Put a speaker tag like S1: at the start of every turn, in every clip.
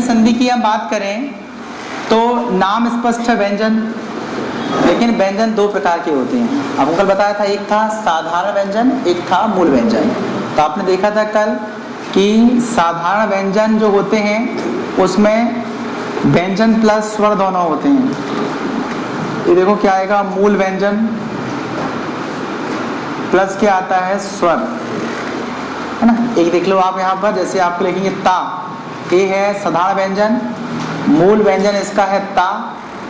S1: व्यंजन संधि की हम बात करें तो नाम स्पष्ट है व्यंजन, लेकिन व्यंजन दो प्रकार के होते हैं। आपको कल बताया था, एक था साधारण व्यंजन, एक था मूल व्यंजन। तो आपने देखा था कल कि साधारण व्यंजन जो होते हैं उसमें व्यंजन प्लस स्वर दोनों होते हैं। ये देखो क्या आएगा, मूल व्यंजन प्लस क्या आता है, स्वर, है ना। एक देख लो आप यहाँ पर, जैसे आपको लिखेंगे ता, ये है साधारण व्यंजन, मूल व्यंजन इसका है ता,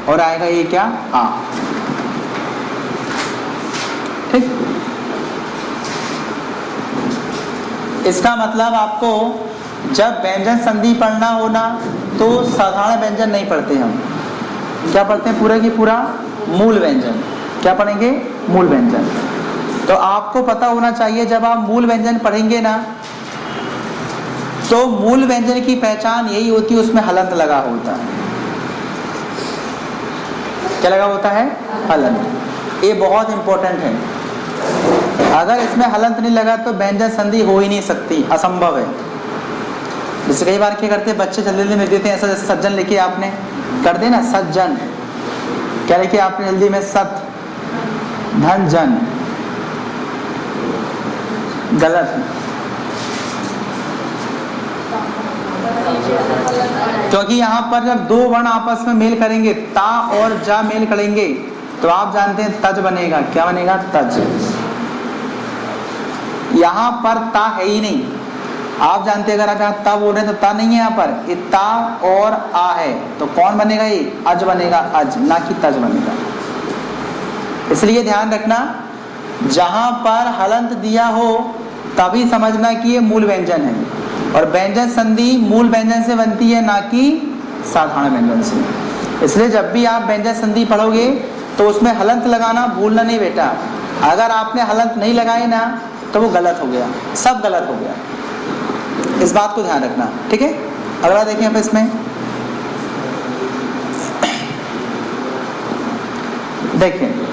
S1: और आएगा ये क्या, आ। ठीक, इसका मतलब आपको जब व्यंजन संधि पढ़ना हो ना तो साधारण व्यंजन नहीं पढ़ते हम, क्या पढ़ते हैं, पूरा की पूरा मूल व्यंजन। क्या पढ़ेंगे, मूल व्यंजन। तो आपको पता होना चाहिए जब आप मूल व्यंजन पढ़ेंगे ना तो मूल व्यंजन की पहचान यही होती है, उसमें हलंत लगा होता है। क्या लगा होता है, हलंत। ये बहुत इंपॉर्टेंट है, अगर इसमें हलंत नहीं लगा तो व्यंजन संधि हो ही नहीं सकती, असंभव है। जैसे कई बार क्या करते हैं बच्चे जल्दी जल्दी लिख देते हैं, ऐसा जैसे सज्जन लिखे आपने, कर दे ना सज्जन, क्या लिखे आपने जल्दी में, सत धन जन, गलत। क्योंकि यहाँ पर जब दो वर्ण आपस में मेल करेंगे, ता और जा मेल करेंगे, तो आप जानते हैं तज बनेगा। क्या बनेगा, तज। यहाँ पर ता है ही नहीं, आप जानते हैं अगर आप यहाँ ता बोल रहे हैं तो ता नहीं है यहाँ पर, ये ता और आ है, तो कौन बनेगा, ये अज बनेगा, अज, ना कि तज बनेगा। इसलिए ध्यान रखना, जहां पर हलंत दिया हो तभी समझना कि ये मूल व्यंजन है, और व्यंजन संधि मूल व्यंजन से बनती है, ना कि साधारण व्यंजन से। इसलिए जब भी आप व्यंजन संधि पढ़ोगे तो उसमें हलंत लगाना भूलना नहीं बेटा। अगर आपने हलंत नहीं लगाए ना तो वो गलत हो गया, सब गलत हो गया। इस बात को ध्यान रखना, ठीक है। अगला देखें आप इसमें, देखें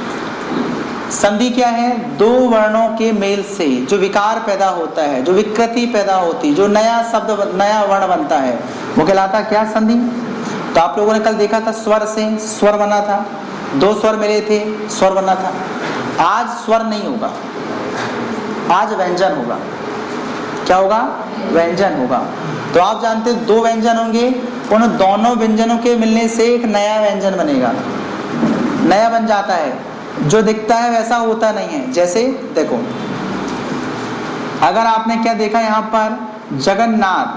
S1: संधि क्या है, दो वर्णों के मेल से जो विकार पैदा होता है, जो विकृति पैदा होती, जो नया शब्द, नया वर्ण बनता है, वो कहलाता क्या, संधि। तो आप लोगों ने कल देखा था स्वर से स्वर बना था, दो स्वर मिले थे, स्वर बना था। आज स्वर नहीं होगा, आज व्यंजन होगा। क्या होगा, व्यंजन होगा। तो आप जानते हैं दो व्यंजन होंगे, उन दोनों व्यंजनों के मिलने से एक नया व्यंजन बनेगा, नया बन जाता है। जो दिखता है वैसा होता नहीं है। जैसे देखो, अगर आपने क्या देखा यहाँ पर, जगन्नाथ,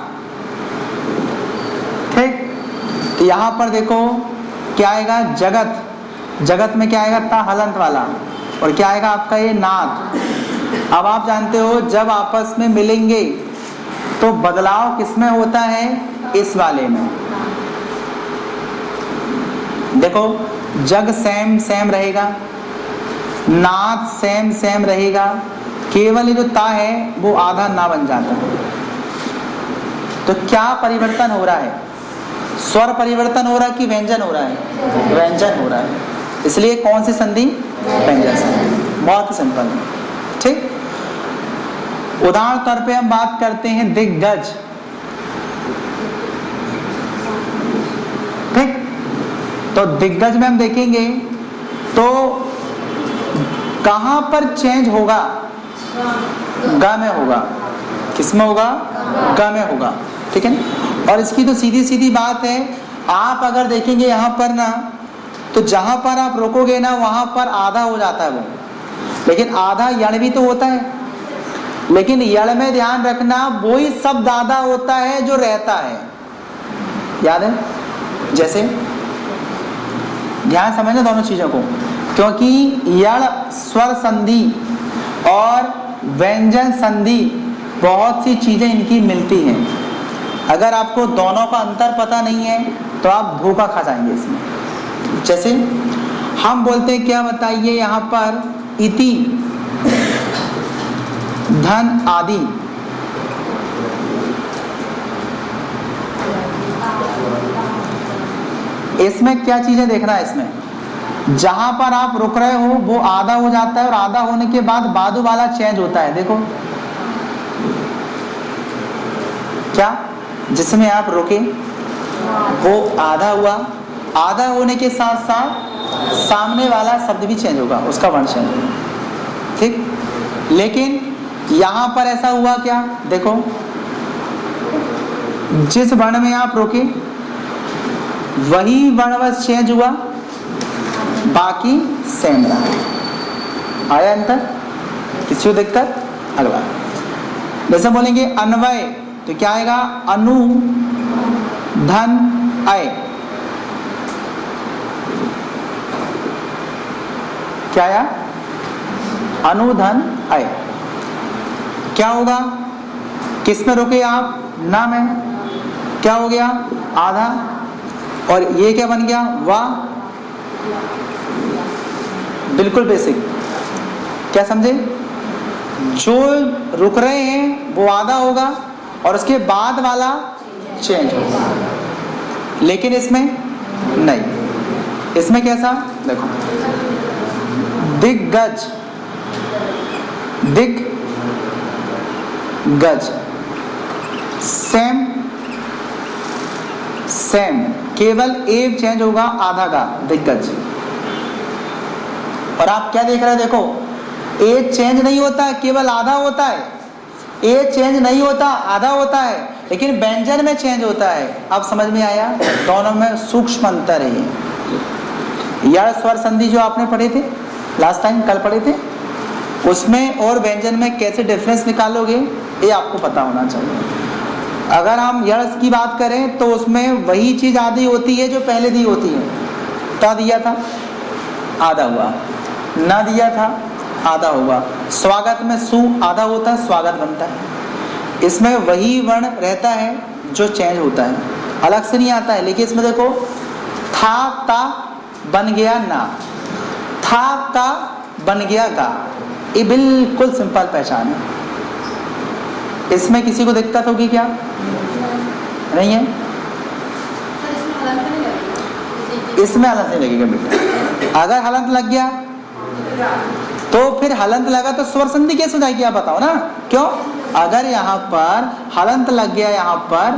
S1: ठीक, यहाँ पर देखो क्या आएगा, जगत, जगत में क्या आएगा, ता हलंत वाला, और क्या आएगा आपका ये नाथ। अब आप जानते हो जब आपस में मिलेंगे तो बदलाव किसमें होता है, इस वाले में। देखो जग सेम सेम रहेगा, नाथ सेम सेम रहेगा, केवल ये जो ता है वो आधा ना बन जाता है। तो क्या परिवर्तन हो रहा है, स्वर परिवर्तन हो रहा है कि व्यंजन हो रहा है, व्यंजन हो रहा है। इसलिए कौन सी संधि, व्यंजन संधि। बहुत ही सिंपल है, ठीक। उदाहरण तौर पे हम बात करते हैं दिग्गज, ठीक। तो दिग्गज में हम देखेंगे तो कहां पर चेंज होगा, ग में होगा। किस में होगा, ग में होगा, ठीक है। और इसकी तो सीधी सीधी बात है, आप अगर देखेंगे यहाँ पर ना, तो जहां पर आप रोकोगे ना वहां पर आधा हो जाता है वो, लेकिन आधा यण भी तो होता है, लेकिन यण में ध्यान रखना वही शब्द आधा होता है जो रहता है, याद है। जैसे ध्यान समझना दोनों चीजों को, क्योंकि यण स्वर संधि और व्यंजन संधि बहुत सी चीजें इनकी मिलती हैं। अगर आपको दोनों का अंतर पता नहीं है तो आप धोखा खा जाएंगे इसमें। जैसे हम बोलते हैं, क्या बताइए यहाँ पर, इति, धन, आदि। इसमें क्या चीजें देखना है, इसमें जहां पर आप रुक रहे हो वो आधा हो जाता है, और आधा होने के बाद बाजू वाला चेंज होता है। देखो क्या, जिसमें आप रुके वो आधा हुआ। आधा होने के साथ साथ सामने वाला शब्द भी चेंज होगा, उसका वर्ण चेंज होगा, ठीक। लेकिन यहां पर ऐसा हुआ क्या, देखो जिस वर्ण में आप रोके वही वर्ण बस चेंज हुआ, बाकी सेम रहा। आया अंतर? किसी को दिक्कत? अगला जैसे बोलेंगे अन्वय, तो क्या आएगा, अनु धन अय। क्या आया, अनुधन अय। क्या होगा, किस में रोके आप, ना में, क्या हो गया, आधा, और ये क्या बन गया, वाह। बिल्कुल बेसिक, क्या समझे, जो रुक रहे हैं वो आधा होगा और उसके बाद वाला चेंज होगा। लेकिन इसमें नहीं, इसमें कैसा, देखो दिग्गज, दिग्गज, सेम सेम, केवल ए चेंज होगा, आधा का, दिग्गज। और आप क्या देख रहे हैं, देखो ए चेंज नहीं होता है, केवल आधा होता है। ए चेंज नहीं होता, आधा होता है, लेकिन व्यंजन में चेंज होता है। अब समझ में आया, दोनों में सूक्ष्म अंतर है। यह स्वर संधि जो आपने पढ़े थे लास्ट टाइम, कल पढ़े थे, उसमें और व्यंजन में कैसे डिफरेंस निकालोगे ये आपको पता होना चाहिए। अगर हम यश की बात करें तो उसमें वही चीज आधी होती है जो पहले दी होती है। क्या दिया था, आधा हुआ, ना दिया था, आधा हुआ। स्वागत में सु आधा होता है, स्वागत बनता है। इसमें वही वर्ण रहता है जो चेंज होता है, अलग से नहीं आता है। लेकिन इसमें देखो था ता बन गया ना, था का बन गया गा, ये बिल्कुल सिंपल पहचान है। इसमें किसी को दिक्कत होगी क्या, नहीं है? इसमें हलंत नहीं लगेगा बेटा। अगर हलंत लग गया तो फिर हलंत लगा तो स्वर संधि कैसे हो जाएगी, आप बताओ ना। क्यों, अगर यहाँ पर हलंत लग गया, यहाँ पर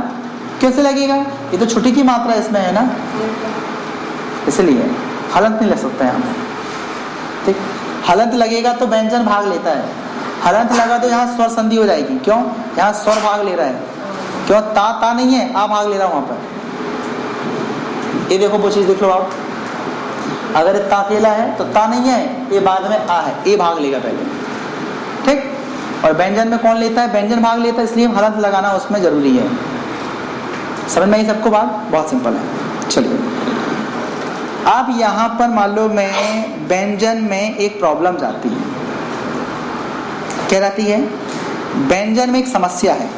S1: कैसे लगेगा, ये तो छुट्टी की मात्रा इसमें है ना, इसलिए हलंत नहीं लग सकता यहाँ पर, ठीक। हलंत लगेगा तो व्यंजन भाग लेता है, हलंत लगा तो यहाँ स्वर संधि हो जाएगी। क्यों, यहाँ स्वर भाग ले रहा है, क्यों, ता नहीं है, आ भाग ले रहा हूँ वहां पर। ये देखो वो चीज देख लो आप, अगर ता अकेला है तो ता नहीं है, ये बाद में आ है, ये भाग लेगा पहले, ठीक। और व्यंजन में कौन लेता है, व्यंजन भाग लेता है, इसलिए हलंत लगाना उसमें जरूरी है। समझ में आई सबको बात, बहुत सिंपल है। चलिए अब यहाँ पर मान लो मैं व्यंजन में एक प्रॉब्लम जाती है, क्या रहती है, व्यंजन में एक समस्या है।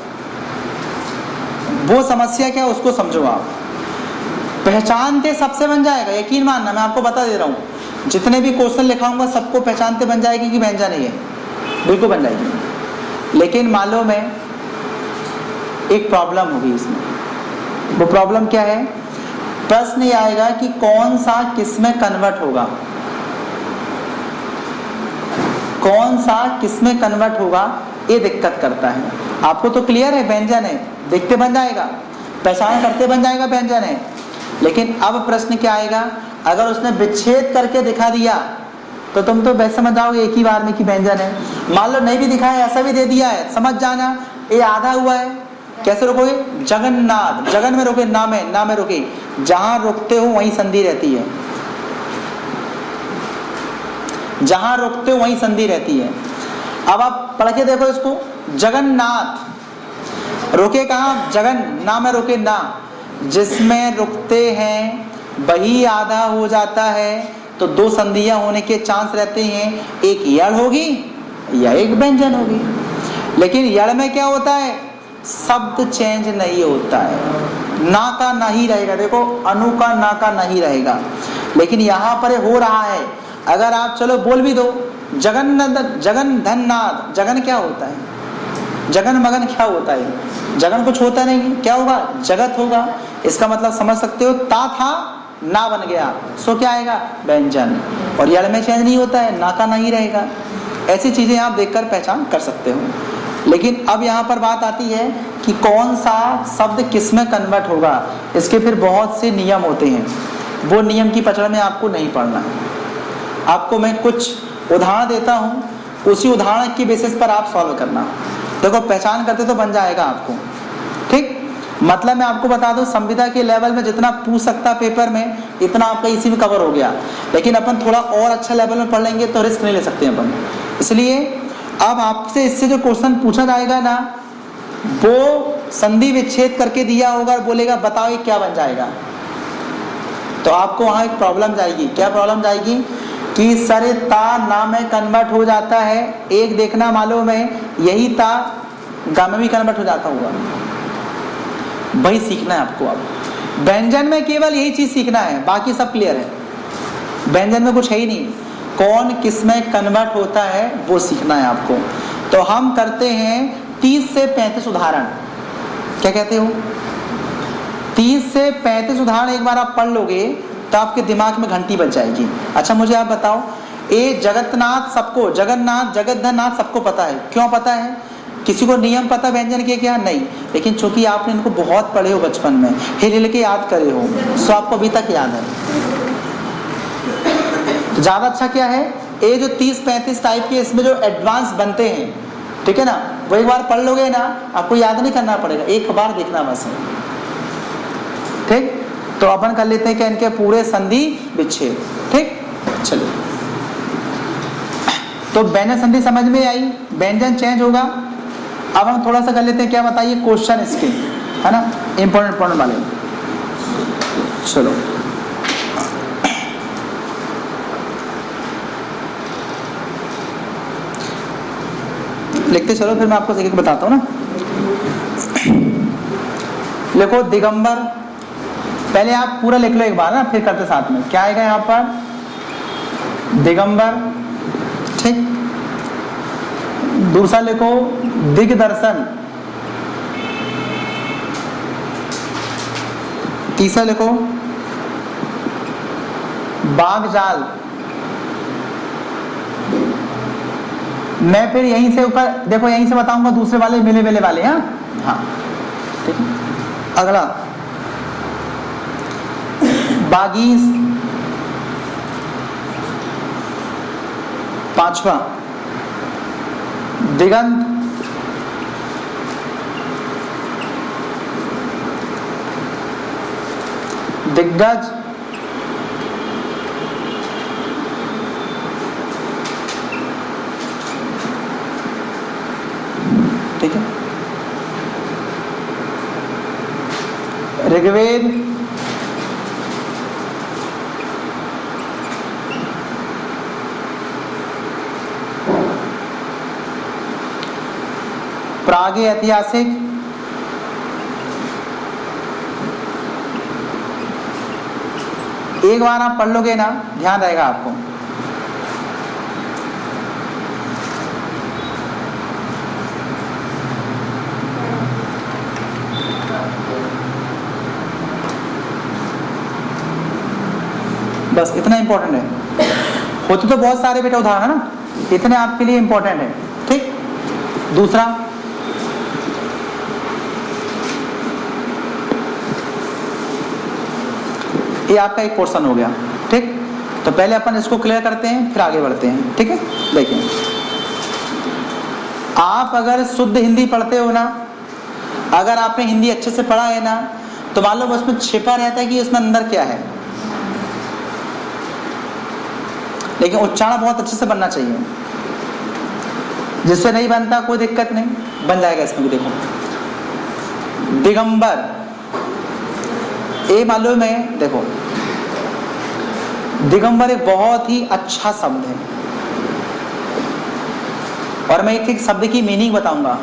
S1: वो समस्या क्या है उसको समझो आप, पहचानते सबसे बन जाएगा, यकीन मानना, मैं आपको बता दे रहा हूँ। जितने भी क्वेश्चन लिखाऊंगा सबको पहचानते बन जाएगी कि व्यंजन है, ये बिल्कुल बन जाएगी। लेकिन मान लो मैं एक प्रॉब्लम होगी इसमें, वो प्रॉब्लम क्या है, प्रश्न ये आएगा कि कौन सा किस में कन्वर्ट होगा, कौन सा किस में कन्वर्ट होगा, ये दिक्कत करता है। आपको तो क्लियर है व्यंजन है, देखते बन जाएगा, पहचान करते बन जाएगा व्यंजन है। लेकिन अब प्रश्न क्या आएगा, अगर उसने विच्छेद करके दिखा दिया तो तुम तो वैसे समझ जाओगे एक ही बार में कि व्यंजन है। मान लो नहीं भी दिखाया, ऐसा भी दे दिया है, समझ जाना ये आधा हुआ है, कैसे रोकोगे, जगन्नाथ, जगन में रोके, ना में रोके, जहां रुकते हो वहीं संधि रहती है, जहां रुकते हो वहीं संधि रहती है। अब आप पढ़ के देखो इसको, जगन्नाथ रोके कहाँ, जगन, ना में रोके, ना, जिसमें रुकते हैं वही आधा हो जाता है। तो दो संधियां होने के चांस रहते हैं, एक यड़ होगी या एक व्यंजन होगी। लेकिन यड़ में क्या होता है, शब्द चेंज नहीं होता है, ना का ना ही रहेगा, देखो अनु का ना का नहीं रहेगा। लेकिन यहाँ पर हो रहा है, अगर आप चलो बोल भी दो जगन धननाथ, जगन क्या होता है, जगन मगन क्या होता है, जगन कुछ होता नहीं, क्या होगा, जगत होगा। इसका मतलब समझ सकते हो, ता था ना बन गया, सो क्या आएगा, व्यंजन। और यड़ में चेंज नहीं होता है, ना का नहीं रहेगा। ऐसी चीजें आप देखकर पहचान कर सकते हो। लेकिन अब यहाँ पर बात आती है कि कौन सा शब्द किस में कन्वर्ट होगा, इसके फिर बहुत से नियम होते हैं। वो नियम की पकड़ में आपको नहीं पड़ना। आपको मैं कुछ उदाहरण देता हूँ, उसी उदाहरण की बेसिस पर आप सॉल्व करना। देखो पहचान करते तो बन जाएगा आपको, ठीक। मतलब मैं आपको बता दूं, संविदा के लेवल में जितना पूछ सकता पेपर में इतना आपका इसी में कवर हो गया, लेकिन अपन थोड़ा और अच्छा लेवल में पढ़ लेंगे तो रिस्क नहीं ले सकते अपन। इसलिए अब आपसे इससे जो क्वेश्चन पूछा जाएगा ना, वो संधि विच्छेद करके दिया होगा और बोलेगा बताओ ये क्या बन जाएगा, तो आपको वहां एक प्रॉब्लम जाएगी। क्या प्रॉब्लम जाएगी कि सर ता ना में कन्वर्ट हो जाता है, एक देखना मालूम है यही ता गा में भी कन्वर्ट हो जाता होगा। वही सीखना है आपको। अब व्यंजन में केवल यही चीज सीखना है, बाकी सब क्लियर है। व्यंजन में कुछ है ही नहीं, कौन किस में कन्वर्ट होता है वो सीखना है आपको। तो हम करते हैं 30 से 35 उदाहरण। क्या कहते हो? 30 से 35 उदाहरण एक बार आप पढ़ लोगे तो आपके दिमाग में घंटी बज जाएगी। अच्छा मुझे आप बताओ, ये जगन्नाथ सबको, जगन्नाथ जगतनाथ सबको पता है, क्यों पता है? किसी को नियम पता व्यंजन के क्या? नहीं, लेकिन चूंकि आपने इनको बहुत पढ़े हो बचपन में, हिल हिल के याद करे हो, सो आपको अभी तक याद है। तो ज्यादा अच्छा क्या है, ये जो 30-35 टाइप के इसमें जो एडवांस बनते हैं, ठीक है ना, वो एक बार पढ़ लोगे ना, आपको याद नहीं करना पड़ेगा, एक बार देखना बस है, ठीक। तो अपन कर लेते हैं कि इनके पूरे संधि विच्छेद, ठीक। चलिए, तो व्यंजन संधि समझ में आई, व्यंजन चेंज होगा। अब हम थोड़ा सा कर लेते हैं, क्या बताइए, क्वेश्चन इसके, है ना, इंपॉर्टेंट वाले। चलो लिखते चलो, फिर मैं आपको एक बताता हूँ ना। लिखो दिगंबर, पहले आप पूरा लिख लो एक बार ना, फिर करते साथ में। क्या आएगा यहाँ पर? दिगंबर, ठीक। दूसरा लिखो दिग्दर्शन, तीसरा लिखो बागजाल। मैं फिर यहीं से ऊपर देखो, यहीं से बताऊंगा दूसरे वाले मिले मिले वाले। हाँ ठीक है। अगला बागीस, पांचवा दिगंत, दिग्गज, ठीक है। ऋग्वेद, प्राग ऐतिहासिक, एक बार आप पढ़ लोगे ना, ध्यान रहेगा आपको। बस इतना इंपॉर्टेंट है। होते तो बहुत सारे बेटा उदाहरण ना, इतने आपके लिए इंपॉर्टेंट है, ठीक। दूसरा ये आपका एक पोर्शन हो गया, ठीक। तो पहले अपन इसको क्लियर करते हैं, फिर आगे बढ़ते हैं, ठीक है। देखिए, आप अगर शुद्ध हिंदी पढ़ते हो ना, अगर आपने हिंदी अच्छे से पढ़ा है ना, तो मालूम उसमें छिपा रहता है कि इसमें अंदर क्या है, लेकिन उच्चारण बहुत अच्छे से बनना चाहिए। जिससे नहीं बनता कोई दिक्कत नहीं, बन जाएगा इसमें भी। देखो दिगंबर, ये मालूम है, देखो दिगंबर एक बहुत ही अच्छा शब्द है, और मैं एक एक शब्द की मीनिंग बताऊंगा,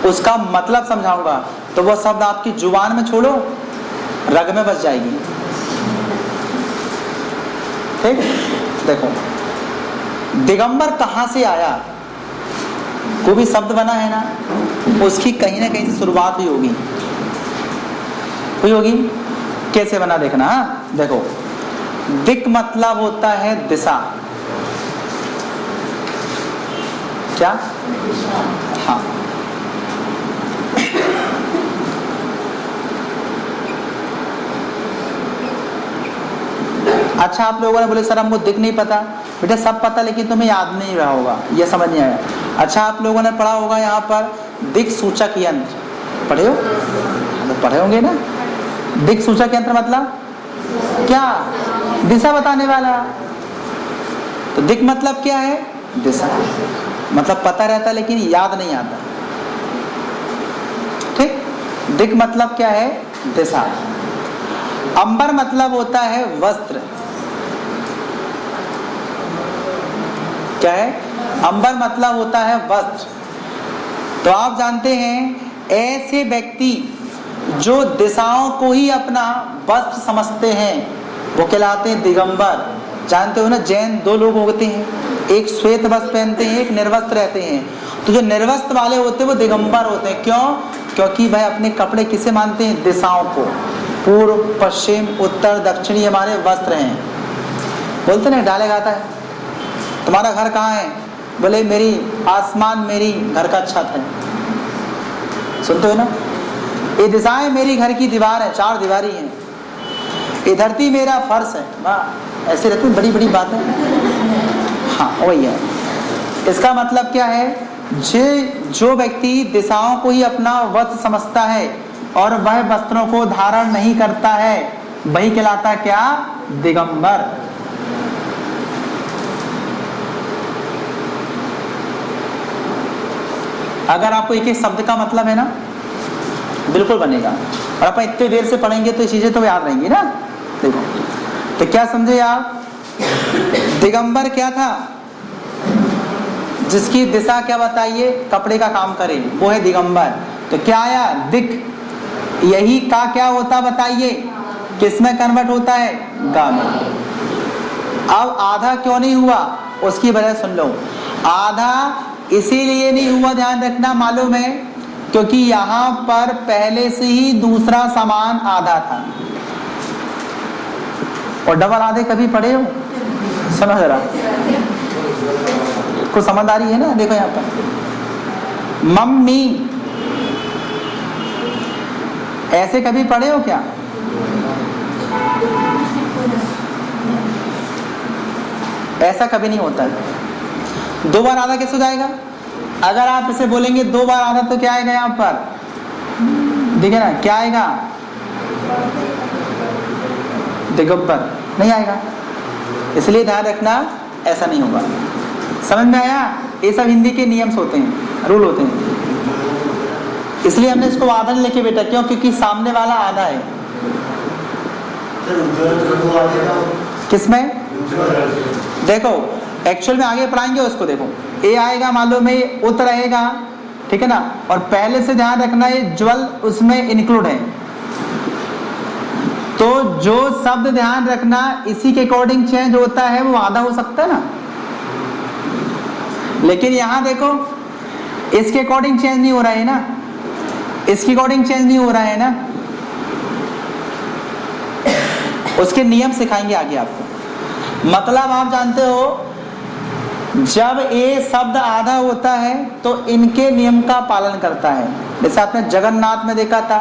S1: उसका मतलब समझाऊंगा, तो वो शब्द आपकी जुबान में छोड़ो, रग में बस जाएगी, ठीक। देखो दिगंबर कहां से आया, कोई भी शब्द बना है ना, उसकी कहीं ना कहीं से शुरुआत हुई होगी। कैसे बना देखना। देखो दिक मतलब होता है दिशा, क्या? हाँ। अच्छा, आप लोगों ने बोले सर हमको दिख नहीं पता। बेटा सब पता, लेकिन तुम्हें याद नहीं रहा होगा, ये समझ नहीं आया। अच्छा, आप लोगों ने पढ़ा होगा यहाँ पर दिक् सूचक यंत्र, पढ़े हो? तो पढ़े होंगे ना। दिक् सूचक यंत्र मतलब क्या? दिशा बताने वाला। तो दिक् मतलब क्या है? दिशा। मतलब पता रहता लेकिन याद नहीं आता। ठीक, दिक् मतलब क्या है? दिशा। अंबर मतलब होता है वस्त्र। क्या है? अंबर मतलब होता है वस्त्र। तो आप जानते हैं ऐसे व्यक्ति जो दिशाओं को ही अपना वस्त्र समझते हैं वो कहलाते हैं दिगंबर। जानते हो ना, जैन दो लोग होते हैं, एक श्वेत वस्त्र पहनते हैं, एक निर्वस्त्र रहते हैं। तो जो निर्वस्त्र वाले होते हैं वो दिगंबर होते हैं। क्यों? क्योंकि वह अपने कपड़े किसे मानते हैं? दिशाओं को। पूर्व, पश्चिम, उत्तर, दक्षिणी हमारे वस्त्र हैं। बोलते ना, डाले गाता है तुम्हारा घर कहाँ है? बोले मेरी आसमान मेरी घर का छत है। सुनते हो ना? ये दिशाएं मेरी घर की दीवार है, 4 दीवारी हैं। ये धरती मेरा फर्श है। वाह, ऐसे रहती बड़ी बड़ी बातें। हाँ वही है। इसका मतलब क्या है? जो व्यक्ति दिशाओं को ही अपना वस्त्र समझता है और वह वस्त्रों को धारण नहीं करता है वही कहलाता है क्या? दिगंबर। अगर आपको एक एक शब्द का मतलब है ना, बिल्कुल बनेगा। और अपन इतनी देर से पढ़ेंगे तो ये चीजें तो याद रहेंगी ना। देखो तो क्या समझे आप? दिगंबर क्या था? जिसकी दिशा क्या बताइए? कपड़े का काम करे, वो है दिगंबर। तो क्या आया? दिक्। यही का क्या होता बताइए? किसमें कन्वर्ट होता है? गा में। अब आधा क्यों नहीं हुआ उसकी वजह सुन लो। आधा इसीलिए नहीं हुआ, ध्यान रखना, मालूम है, क्योंकि यहां पर पहले से ही दूसरा समान आधा था। और डबल आधे कभी पढ़े हो? समझ रहा कुछ समझदारी है ना। देखो यहां पर मम्मी, ऐसे कभी पढ़े हो क्या? ऐसा कभी नहीं होता है। 2 बार आधा कैसे हो जाएगा? अगर आप इसे बोलेंगे 2 बार आधा तो क्या आएगा? यहां पर देखिए ना, क्या आएगा? दिगंबर नहीं आएगा। इसलिए ध्यान रखना, ऐसा नहीं होगा। समझ में आया? ये सब हिंदी के नियम्स होते हैं, रूल होते हैं। इसलिए हमने इसको आधा लेके बेटा, क्यों? क्योंकि सामने वाला आधा है। किसमें? देखो एक्चुअल में आगे पढ़ाएंगे उसको। देखो ए आएगा, मालूम है, उत रहेगा, ठीक है ना। और पहले से ध्यान रखना ये ज्वल उसमें इंक्लूड है। तो जो शब्द ध्यान रखना इसी के अकॉर्डिंग चेंज होता है, वो आधा हो सकता है ना। लेकिन यहां देखो इसके अकॉर्डिंग चेंज नहीं हो रहा है ना, इसके अकॉर्डिंग चेंज नहीं हो रहा है ना। उसके नियम सिखाएंगे आगे आपको। मतलब आप जानते हो जब ये शब्द आधा होता है तो इनके नियम का पालन करता है। जैसे आपने जगन्नाथ में देखा था,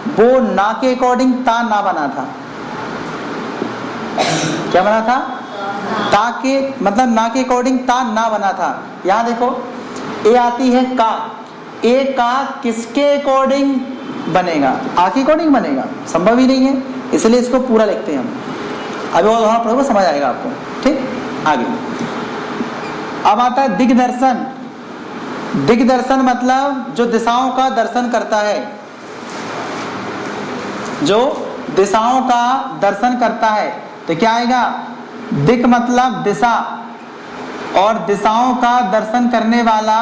S1: वो ना के अकॉर्डिंग ता ना बना था। क्या बना था? ता के मतलब ना के अकॉर्डिंग ता ना बना था। यहां देखो ए आती है का, ए का किसके अकॉर्डिंग बनेगा? आ के अकॉर्डिंग बनेगा? संभव ही नहीं है। इसलिए इसको पूरा लिखते हैं हम। अभी वो वहां पढ़ोगे समझ आएगा आपको। ठीक, आगे अब आता है दिग्दर्शन। दिग्दर्शन मतलब जो दिशाओं का दर्शन करता है, जो दिशाओं का दर्शन करता है। तो क्या आएगा? दिक् मतलब दिशा, और दिशाओं का दर्शन करने वाला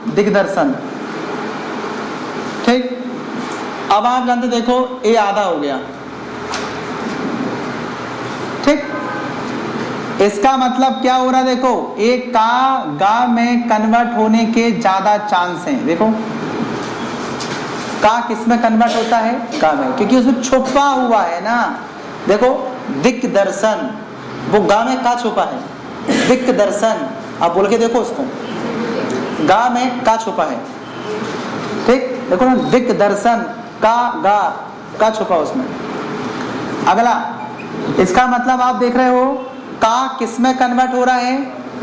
S1: दिग्दर्शन। ठीक, अब आप जानते देखो ये आधा हो गया। ठीक, इसका मतलब क्या हो रहा है? देखो एक का गा में कन्वर्ट होने के ज्यादा चांस हैं। देखो का किस में कन्वर्ट होता है? गा में, क्योंकि उसमें छुपा हुआ है ना। देखो दिक् दर्शन, वो गा में का छुपा है? दिक् दर्शन। आप बोल के देखो उसको, गा में का छुपा है। ठीक, देखो ना, दिक् दर्शन का गा का छुपा उसमें। अगला इसका मतलब आप देख रहे हो का किस में कन्वर्ट हो रहा है,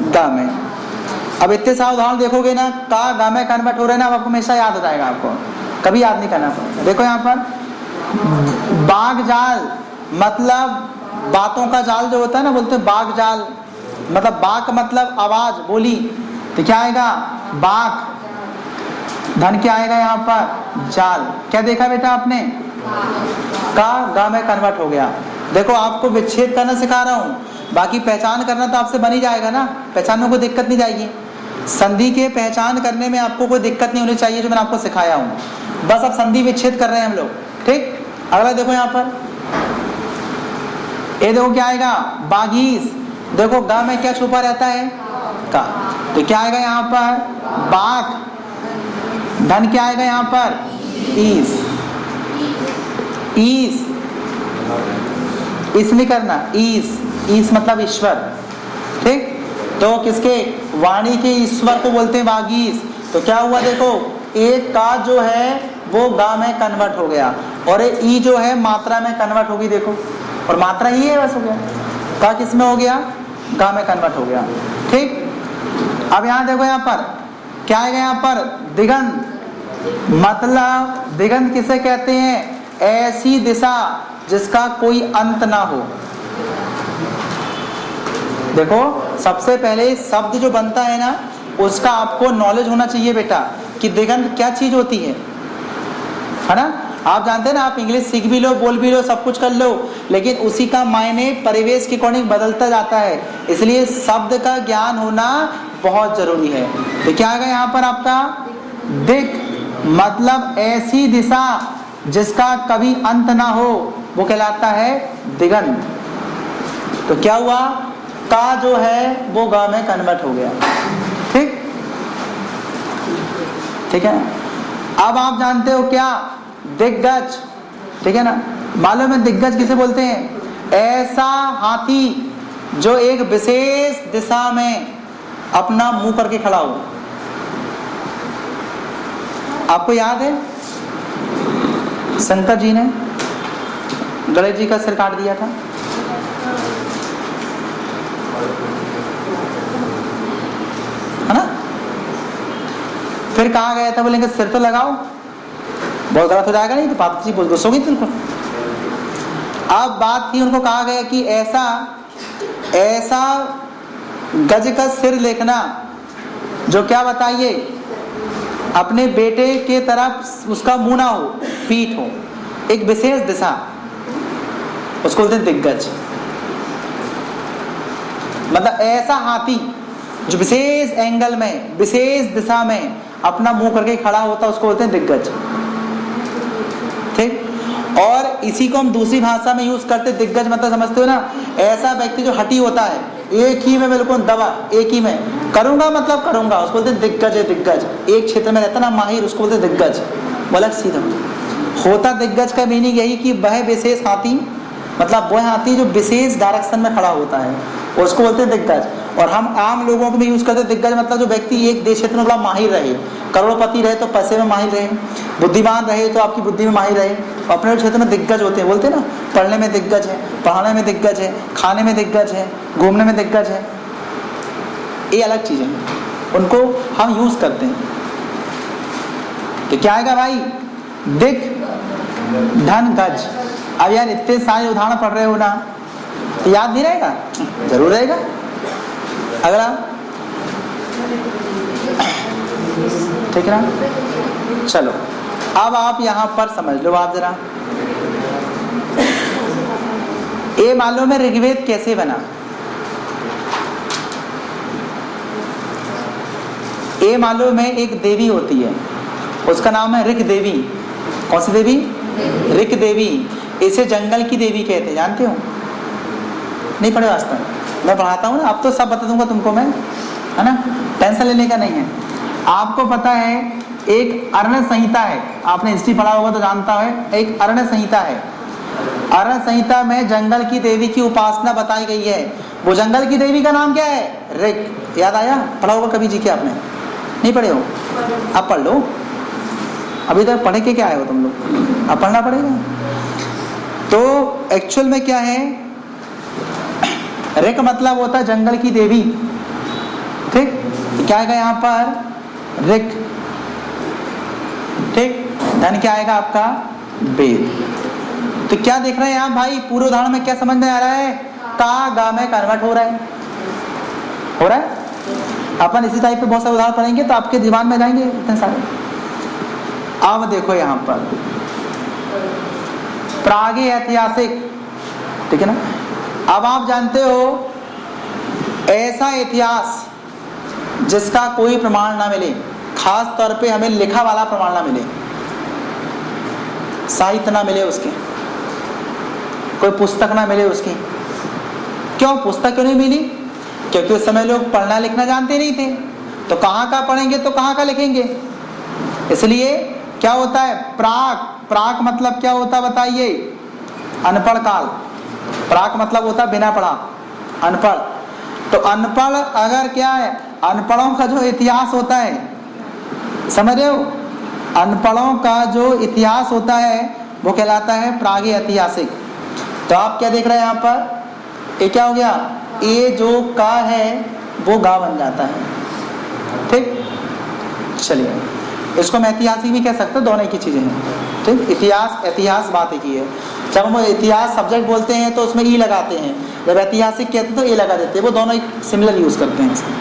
S1: गा में। अब इतने सारे उदाहरण देखोगे ना, का गा में कन्वर्ट हो रहा है ना, अब आपको हमेशा याद हो जाएगा, आपको कभी याद नहीं करना पड़ेगा। देखो यहाँ पर बाग जाल मतलब बातों का जाल जो होता है ना, बोलते हैं बाग जाल, मतलब बाक मतलब आवाज बोली, तो क्या आएगा बाक। धन क्या आएगा यहाँ पर जाल। क्या देखा बेटा आपने, का गा में कन्वर्ट हो गया। देखो आपको विच्छेद करना सिखा रहा हूँ, बाकी पहचान करना तो आपसे बन ही जाएगा ना, पहचान में कोई दिक्कत नहीं जाएगी। संधि के पहचान करने में आपको कोई दिक्कत नहीं होनी चाहिए, जो मैंने आपको सिखाया हूँ। बस अब संधि विच्छेद कर रहे हैं हम लोग, ठीक। अगला देखो यहाँ पर, ये देखो क्या आएगा बागीस। देखो गा में क्या छुपा रहता है, का, तो क्या आएगा यहाँ पर बाक। धन क्या आएगा यहाँ पर ईस। ईस इस नहीं करना, ईस, ईस मतलब ईश्वर, ठीक। तो किसके, वाणी के ईश्वर को बोलते हैं वागीस। तो क्या हुआ देखो, एक का जो है वो गा में कन्वर्ट हो गया, और एक ई जो है मात्रा में कन्वर्ट होगी, देखो, और मात्रा ही है, बस हो गया। का किस में हो गया, गा में कन्वर्ट हो गया, ठीक। अब यहाँ देखो, यहाँ पर क्या आएगा, यहाँ पर दिगंत। मतलब दिगंत किसे कहते हैं, ऐसी दिशा जिसका कोई अंत ना हो। देखो सबसे पहले शब्द जो बनता है ना, उसका आपको नॉलेज होना चाहिए बेटा, कि दिगंत क्या चीज होती है ना। आप जानते हैं ना, आप इंग्लिश सीख भी लो, बोल भी लो, सब कुछ कर लो, लेकिन उसी का मायने परिवेश के अकॉर्डिंग बदलता जाता है, इसलिए शब्द का ज्ञान होना बहुत जरूरी है। तो क्या आएगा यहाँ पर आपका दिक, मतलब ऐसी दिशा जिसका कभी अंत ना हो, वो कहलाता है दिगंत। तो क्या हुआ, का जो है वो गा में कन्वर्ट हो गया, ठीक, ठीक है। अब आप जानते हो क्या, दिग्गज, ठीक है ना। मालूम है दिग्गज किसे बोलते हैं, ऐसा हाथी जो एक विशेष दिशा में अपना मुंह करके खड़ा हो। आपको याद है शंकर जी ने गणेश जी का सिर काट दिया था, है ना। फिर कहा गया था, बोलेंगे सिर तो लगाओ, बहुत गलत हो जाएगा, नहीं तो बात जी बहुत गुस्सा होगी बिल्कुल। अब बात थी, उनको कहा गया कि ऐसा ऐसा गज का सिर लेखना जो क्या बताइए, अपने बेटे के तरफ उसका मुंह ना हो, पीठ हो, एक विशेष दिशा, उसको बोलते हैं दिग्गज। मतलब ऐसा हाथी जो विशेष एंगल में, विशेष दिशा में अपना मुंह करके खड़ा होता है, उसको बोलते हैं दिग्गज, ठीक। और इसी को हम दूसरी भाषा में यूज करते, दिग्गज मतलब समझते हो ना, ऐसा व्यक्ति जो हठी होता है, एक ही में बिल्कुल दबा, एक ही में करूंगा मतलब करूंगा, उसको बोलते हैं दिग्गज है। दिग्गज एक क्षेत्र में रहता ना माहिर, उसको बोलते हैं दिग्गज। बोला सीधा होता, दिग्गज का मीनिंग यही कि वह विशेष हाथी, मतलब वह हाथी जो विशेष डायरेक्शन में खड़ा होता है, उसको बोलते हैं दिग्गज। और हम आम लोगों को भी यूज करते हैं दिग्गज, मतलब जो व्यक्ति एक देश क्षेत्र में थोड़ा माहिर रहे, करोड़पति रहे तो पैसे में माहिर रहे, बुद्धिमान रहे तो आपकी बुद्धि में माहिर रहे, अपने क्षेत्र में दिग्गज होते हैं, बोलते हैं ना, पढ़ने में दिग्गज है, पढ़ाने में दिग्गज है, खाने में दिग्गज है, घूमने में दिग्गज है, ये अलग चीजें हैं, उनको हम यूज करते हैं। तो क्या आएगा भाई, दिक धन गज। अब यार इतने सारे उदाहरण पढ़ रहे हो ना, तो याद नहीं रहेगा, जरूर रहेगा। अगला, ठीक है ना। चलो अब आप यहां पर समझ लो, आप जरा ये मालूम है ऋग्वेद कैसे बना। ये मालूम है एक देवी होती है, उसका नाम है ऋक देवी। कौन सी देवी, ऋक देवी। इसे जंगल की देवी कहते हैं, जानते हो, नहीं पढ़े वास्तव, मैं पढ़ाता हूँ ना, अब तो सब बता दूंगा तुमको मैं, है ना, टेंशन लेने का नहीं है। आपको पता है एक अरण्य संहिता है, आपने हिस्ट्री पढ़ा होगा तो जानता है, एक अरण्य संहिता है। अरण्य संहिता में जंगल की देवी की उपासना बताई गई है। वो जंगल की देवी का नाम क्या है, ऋक। याद आया, पढ़ा होगा कभी जी के आपने, नहीं पढ़े हो, अब पढ़ लो, अभी तक पढ़े के क्या आए हो तुम लोग, अब पढ़ना पड़ेगा। तो एक्चुअल में क्या है, ऋक मतलब होता है जंगल की देवी, ठीक, क्या आएगा यहाँ पर, ऋक, ठीक। धन क्या आएगा आपका, वेद। तो क्या देख रहे हैं यहाँ भाई, पूरे उदाहरण में क्या समझ में आ रहा है, का गा में कन्वर्ट हो रहा है, हो रहा है। अपन इसी टाइप पे बहुत सारे उदाहरण पढ़ेंगे तो आपके दिमाग में जाएंगे इतने सारे। अब देखो यहाँ पर प्रागी ऐतिहासिक, ठीक है ना। अब आप जानते हो ऐसा इतिहास जिसका कोई प्रमाण ना मिले, खास तौर पे हमें लिखा वाला प्रमाण ना मिले, साहित्य ना मिले उसके, कोई पुस्तक ना मिले उसकी। क्यों पुस्तक क्यों नहीं मिली, क्योंकि उस समय लोग पढ़ना लिखना जानते नहीं थे, तो कहाँ का पढ़ेंगे तो कहाँ का लिखेंगे। इसलिए क्या होता है, प्राक, प्राक मतलब क्या होता है बताइए, अनपढ़ काल। प्राक मतलब होता है बिना पढ़ा, अनपढ़। तो अनपढ़ अगर क्या है, अनपढ़ों का जो इतिहास होता है, समझ रहे हो, अनपढ़ों का जो इतिहास होता है वो कहलाता है प्रागी ऐतिहासिक। तो आप क्या देख रहे हैं यहाँ पर, ये क्या हो गया, ये जो का है वो गा बन जाता है, ठीक। चलिए इसको मैं ऐतिहासिक भी कह सकते, दोनों की चीजें हैं, ठीक। इतिहास, इतिहास बात एक ही है। जब हम इतिहास सब्जेक्ट बोलते हैं तो उसमें ई लगाते हैं, जब ऐतिहासिक कहते हैं तो ए लगा देते हैं, वो दोनों सिमिलर यूज करते हैं इसमें।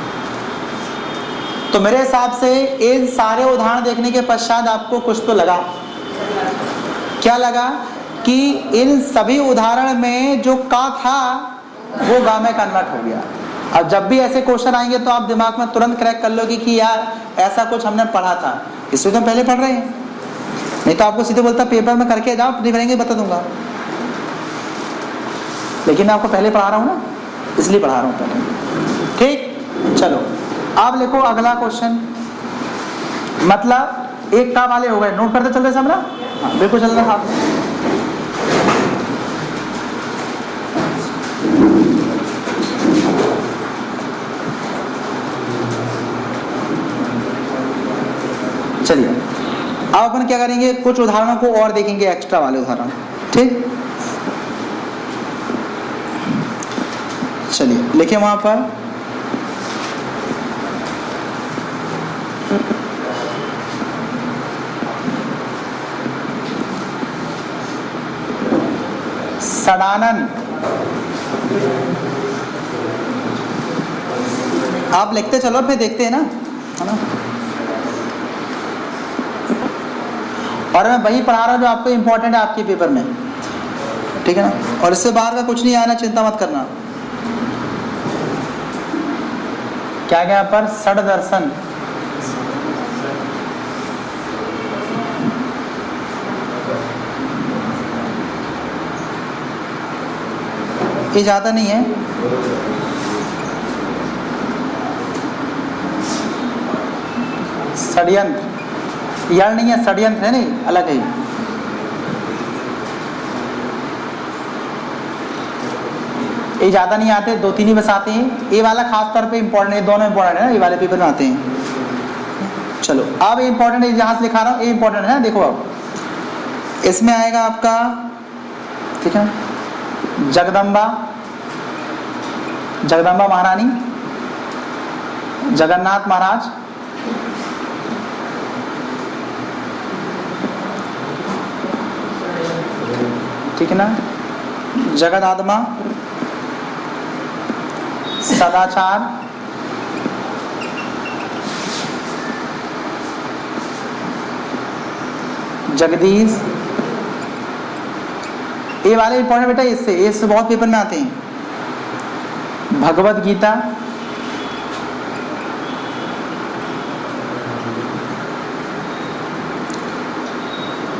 S1: तो मेरे हिसाब से इन सारे उदाहरण देखने के पश्चात आपको कुछ तो लगा, क्या लगा कि इन सभी उदाहरण में जो का था वो गा में कन्वर्ट हो गया। अब जब भी ऐसे क्वेश्चन आएंगे तो आप दिमाग में तुरंत क्रैक कर लोगे कि यार ऐसा कुछ हमने पढ़ा था, इससे तो हम पहले पढ़ रहे हैं, नहीं तो आपको सीधे बोलता पेपर में करके जाओ, नहीं करेंगे बता दूंगा, लेकिन मैं आपको पहले पढ़ा रहा हूँ ना, इसलिए पढ़ा रहा हूँ पहले, ठीक। चलो अब लिखो अगला क्वेश्चन, मतलब एक का वाले हो गए, नोट करते चलते सब ना, हाँ बिल्कुल चल रहा है। चलिए अब अपन क्या करेंगे, कुछ उदाहरणों को और देखेंगे, एक्स्ट्रा वाले उदाहरण, ठीक। चलिए लिखिए वहां पर, सडानन। आप लिखते चलो फिर देखते हैं ना, है ना। और मैं वही पढ़ा रहा हूँ जो आपको इंपॉर्टेंट है आपके पेपर में, ठीक है ना। और इससे बाहर का कुछ नहीं आना, चिंता मत करना। क्या गया यहाँ पर, षड दर्शन, ये ज्यादा नहीं है, षड्यंत्र, यार नहीं है, षड्यंत्र है, नहीं अलग है। ये ज्यादा नहीं आते, दो तीन ही बस आते हैं। ये वाला खास तौर पे इंपॉर्टेंट है, दोनों इंपॉर्टेंट है ना, ये वाले पेपर में आते हैं। चलो अब ये इंपॉर्टेंट है, जहां से लिखा रहा हूं ये इंपॉर्टेंट है ना, देखो अब इसमें आएगा आपका, ठीक है, जगदम्बा, जगदम्बा महारानी, जगन्नाथ महाराज, ठीक है ना, जगदात्मा, सदाचार, जगदीश। ये वाले इंपॉर्टेंट बेटा, इससे बहुत पेपर में आते हैं। भगवत गीता,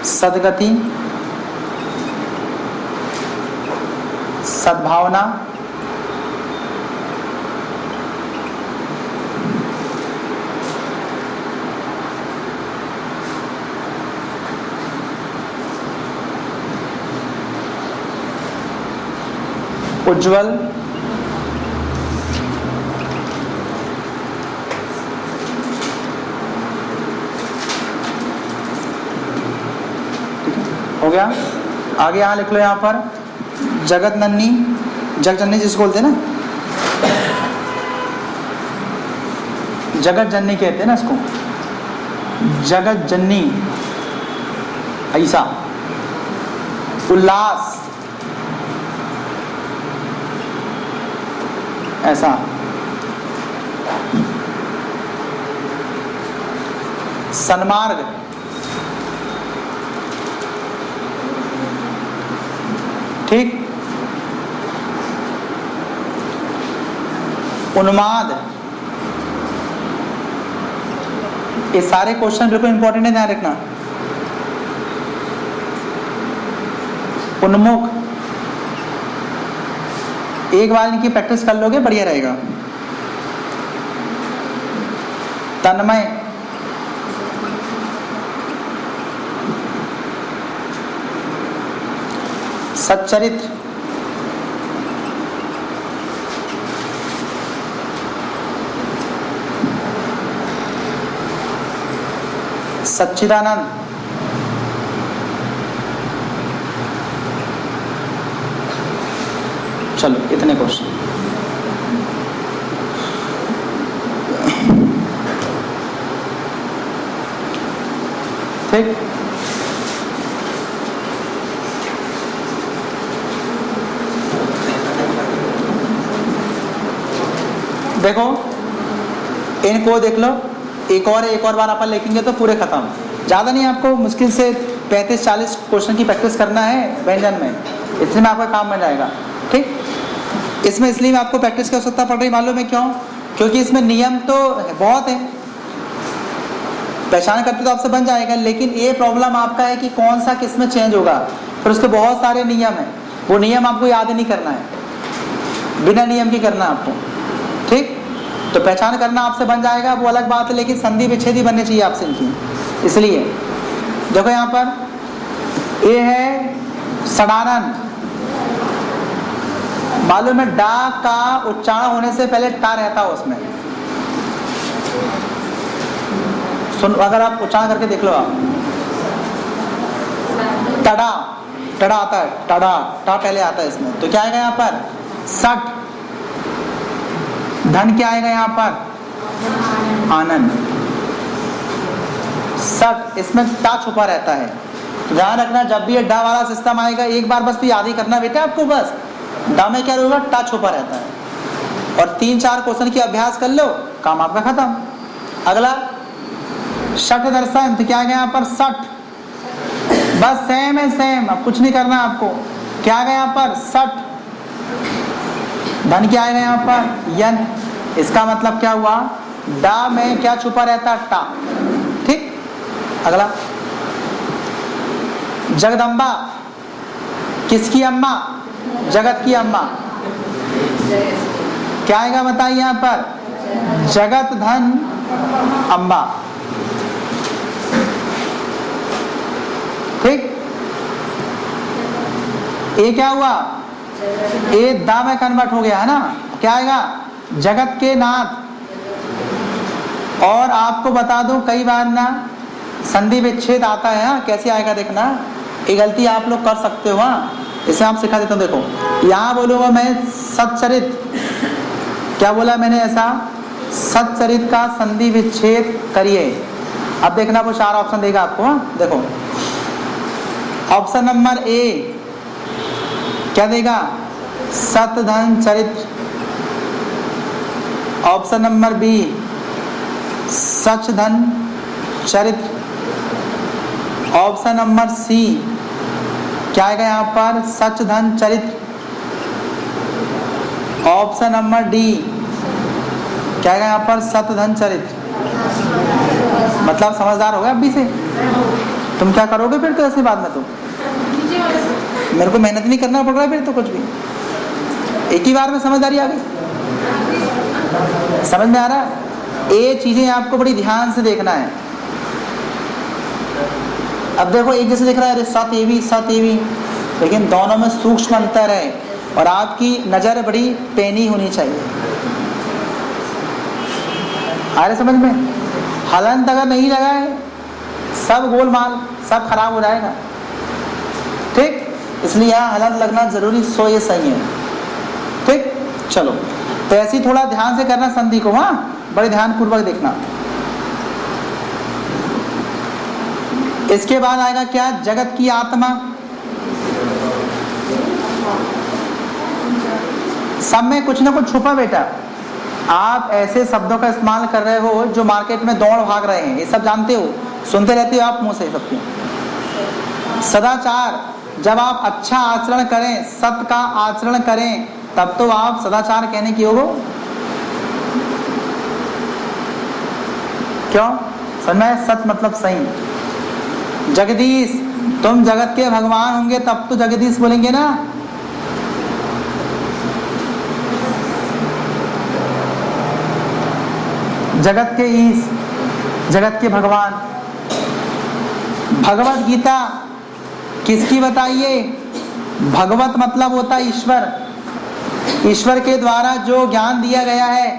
S1: सदगति, सद्भावना, उज्ज्वल, हो गया। आगे यहाँ लिख लो, यहाँ पर जगत नन्नी, जगजननी जिसको बोलते हैं ना, जगत जननी कहते हैं ना इसको, जगत जननी। ऐसा उल्लास, ऐसा सन्मार्ग, ठीक, उन्माद। ये सारे क्वेश्चन बिल्कुल इंपॉर्टेंट है, ध्यान रखना। उन्मुख, एक बार इनकी प्रैक्टिस कर लोगे बढ़िया रहेगा। तन्मय, सच्चरित्र, सच्चिदानंद, चलो इतने क्वेश्चन। ठीक, देखो इनको देख लो, एक और बार अपन लिखेंगे तो पूरे खत्म। ज़्यादा नहीं, आपको मुश्किल से 35-40 क्वेश्चन की प्रैक्टिस करना है व्यंजन में, इसमें आपका काम बन जाएगा। ठीक, इसमें इसलिए आपको प्रैक्टिस की आवश्यकता पड़ रही, मालूम है क्यों? क्योंकि इसमें नियम तो बहुत है, पहचान करते तो आपसे बन जाएगा, लेकिन ये प्रॉब्लम आपका है कि कौन सा किस में चेंज होगा। फिर उसके बहुत सारे नियम हैं, वो नियम आपको याद ही नहीं करना है, बिना नियम की करना आपको। ठीक, तो पहचान करना आपसे बन जाएगा, वो अलग बात है, लेकिन संधि विच्छेद ही बनने चाहिए आपसे इनकी। इसलिए देखो यहाँ पर ये है सडानन, मालूम है डा का उच्चारण होने से पहले टा रहता है उसमें। सुन, अगर आप उच्चारण करके देख लो आप, टडा, टडा आता है, टडा, टा पहले आता है इसमें, तो क्या आएगा यहाँ पर? सट। धन क्या आएगा यहाँ पर? आनंद। सट, इसमें टा छुपा रहता है, तो ध्यान रखना जब भी ये डा वाला सिस्टम आएगा, एक बार बस तो याद ही करना बेटा आपको, बस डा में क्या होगा? टा छुपा रहता है। और 3-4 क्वेश्चन की अभ्यास कर लो, काम आपका खत्म। अगला शठ दर्शन, तो क्या आ गया यहाँ पर? सठ। बस सेम है, सेम, अब कुछ नहीं करना आपको। क्या आ गया यहाँ पर? सठ। धन क्या आएगा यहाँ पर? यन। इसका मतलब क्या हुआ? डा में क्या छुपा रहता? टा। ठीक, अगला जगदम्बा, किसकी अम्मा? जगत की अम्मा। क्या आएगा बताइए यहाँ पर? जगत धन अम्बा। ठीक, ये क्या हुआ? ये दा में कन्वर्ट हो गया है ना, क्या आएगा? जगत के नाथ। और आपको बता दूं कई बार ना संधि विच्छेद आता है, हाँ कैसे आएगा देखना, ये गलती आप लोग कर सकते हो। हाँ, इसे आप सिखा देता हूँ। देखो यहाँ बोलूंगा मैं सच्चरित, क्या बोला मैंने? ऐसा सच्चरित का संधि विच्छेद करिए। अब देखना वो 4 ऑप्शन देगा आपको। हाँ देखो, ऑप्शन नंबर ए क्या देगा? सत धन चरित्र। ऑप्शन नंबर बी सच धन चरित्र। ऑप्शन नंबर सी क्या आएगा यहाँ पर? सच धन चरित्र। ऑप्शन नंबर डी क्या आएगा यहाँ पर? सत धन चरित्र। मतलब समझदार हो गया अभी से? तुम क्या करोगे फिर तो ऐसे बाद में? तो मेरे को मेहनत नहीं करना पड़ रहा है फिर तो कुछ भी, एक ही बार में समझदारी आ गई। समझ में आ रहा है? ये चीजें आपको बड़ी ध्यान से देखना है। अब देखो एक जैसे दिख रहा है, अरे सत एवी, लेकिन दोनों में सूक्ष्म अंतर है और आपकी नजर बड़ी पैनी होनी चाहिए। आ रहे समझ में? हलंत अगर नहीं लगाए सब गोलमाल, सब खराब हो जाएगा। ठीक, इसलिए यहाँ हलंत लगना जरूरी, सो ये सही है। ठीक, चलो तो ऐसे ही थोड़ा ध्यान से करना संधि को। हाँ बड़े ध्यानपूर्वक देखना। इसके बाद आएगा क्या, जगत की आत्मा। सब में कुछ ना कुछ छुपा बेटा। आप ऐसे शब्दों का इस्तेमाल कर रहे हो जो मार्केट में दौड़ भाग रहे हैं, ये सब जानते हो, सुनते रहते हो आप मुंह से सबके। सदाचार, जब आप अच्छा आचरण करें, सत्य का आचरण करें, तब तो आप सदाचार कहने की हो। क्यों? समझ? सत्य मतलब सही। जगदीश, तुम जगत के भगवान होंगे तब तो जगदीश बोलेंगे ना। जगत के ईश, जगत के भगवान। भगवत गीता किसकी बताइए? भगवत मतलब होता है ईश्वर, ईश्वर के द्वारा जो ज्ञान दिया गया है।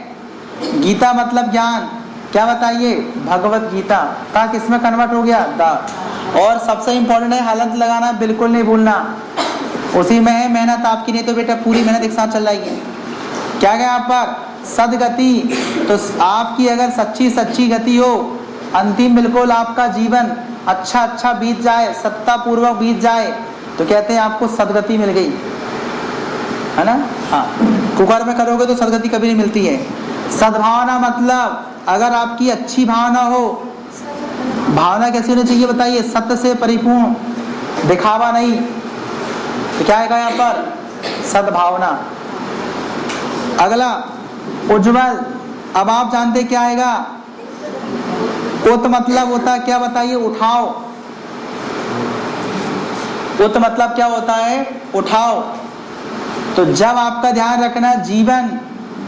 S1: गीता मतलब ज्ञान, क्या बताइए? भगवत गीता। का किस में कन्वर्ट हो गया? दा। और सबसे इंपॉर्टेंट है हलंत लगाना बिल्कुल नहीं भूलना, उसी में है मेहनत आपकी, नहीं तो बेटा पूरी मेहनत एक साथ चल जाएगी। क्या गया यहाँ पर? सदगति। तो आपकी अगर सच्ची सच्ची गति हो, अंतिम बिल्कुल आपका जीवन अच्छा अच्छा बीत जाए, सत्ता पूर्वक बीत जाए, तो कहते हैं आपको सदगति मिल गई, है ना। हाँ, कुकर में करोगे तो सदगति कभी नहीं मिलती है। सद्भावना मतलब अगर आपकी अच्छी भावना हो, भावना कैसी होनी चाहिए बताइए? सत्य से परिपूर्ण, दिखावा नहीं। तो क्या आएगा यहाँ पर? सद्भावना। अगला उज्जवल। अब आप जानते क्या आएगा? उत मतलब होता है क्या बताइए? उठाओ। उत मतलब क्या होता है? उठाओ। तो जब आपका ध्यान रखना जीवन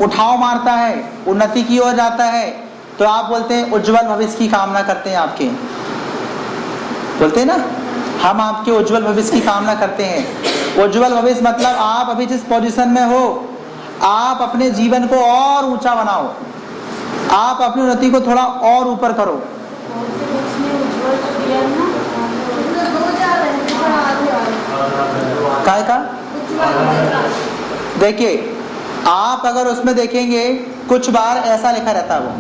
S1: उठाव मारता है, उन्नति की ओर जाता है, तो आप बोलते हैं उज्जवल भविष्य की कामना करते हैं। आपके बोलते हैं ना, हम आपके उज्जवल भविष्य की कामना करते हैं। उज्जवल भविष्य मतलब आप अभी जिस पोजीशन में हो, आप अपने जीवन को और ऊंचा बनाओ, आप अपनी उन्नति को थोड़ा और ऊपर करो। काय का? देखिए, आप अगर उसमें देखेंगे कुछ बार ऐसा लिखा रहता है, वो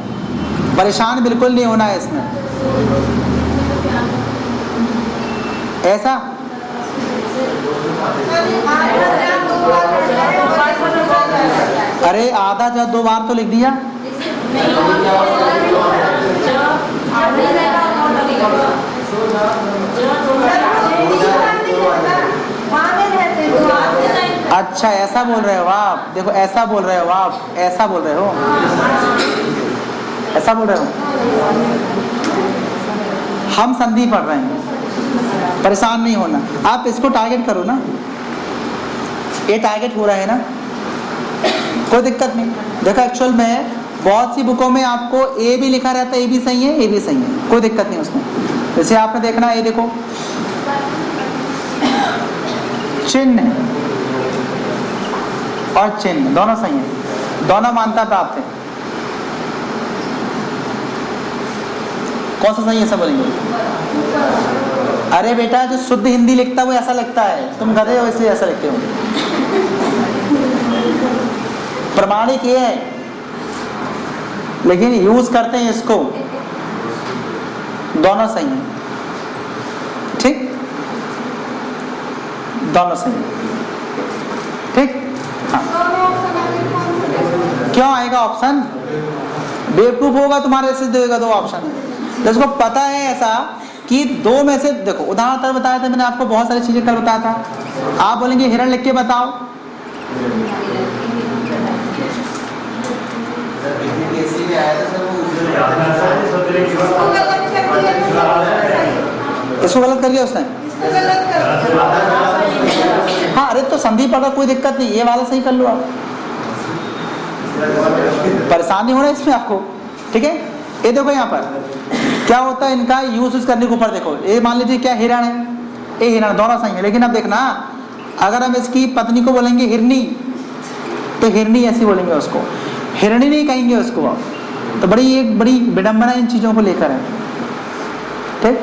S1: परेशान बिल्कुल नहीं होना है इसमें। ऐसा अरे आधा या 2 बार तो लिख दिया। अच्छा ऐसा बोल रहे हो आप? देखो ऐसा बोल रहे हो आप, ऐसा बोल रहे हो, ऐसा बोल रहे हो। हम संधि पढ़ रहे हैं, परेशान नहीं होना। आप इसको टारगेट करो ना, ये टारगेट हो रहा है ना, कोई दिक्कत नहीं। देखो एक्चुअल में बहुत सी बुकों में आपको ए भी लिखा रहता है, ए भी सही है, ए भी सही है, कोई दिक्कत नहीं उसमें। जैसे आपने देखना, ये देखो चिन्ह और चिन्ह दोनों सही है, दोनों मान्यता प्राप्त है। कौन सा सही है सब बोलेंगे? अरे बेटा जो शुद्ध हिंदी लिखता है वो ऐसा लिखता है, तुम गधे हो इसलिए ऐसा लिखते हो। प्रमाणिक ये है, लेकिन यूज करते हैं इसको, दोनों सही है। ठीक, दोनों सही है। ठीक, हाँ। क्यों आएगा ऑप्शन? बेवकूफ होगा तुम्हारे से देगा 2 ऑप्शन है। जिसको पता है ऐसा कि 2 में से, देखो उदाहरण बताया था मैंने आपको, बहुत सारी चीजें कल बताया था। आप बोलेंगे हिरण लिख के बताओ, इसको गलत कर दिया उसने। हाँ अरे तो संधि पढ़ा, कोई दिक्कत नहीं, ये वाला सही कर लो आप, परेशानी हो रहा है इसमें आपको। ठीक है, ये देखो यहाँ पर क्या होता है, इनका यूज करने के ऊपर देखो। ये मान लीजिए क्या हिरण है, ये हिरण, दोनों सही है। लेकिन अब देखना, अगर हम इसकी पत्नी को बोलेंगे हिरनी, तो हिरनी ऐसी बोलेंगे उसको, हिरणी नहीं कहेंगे उसको। तो एक बड़ी विडंबना इन चीजों को लेकर है। ठीक,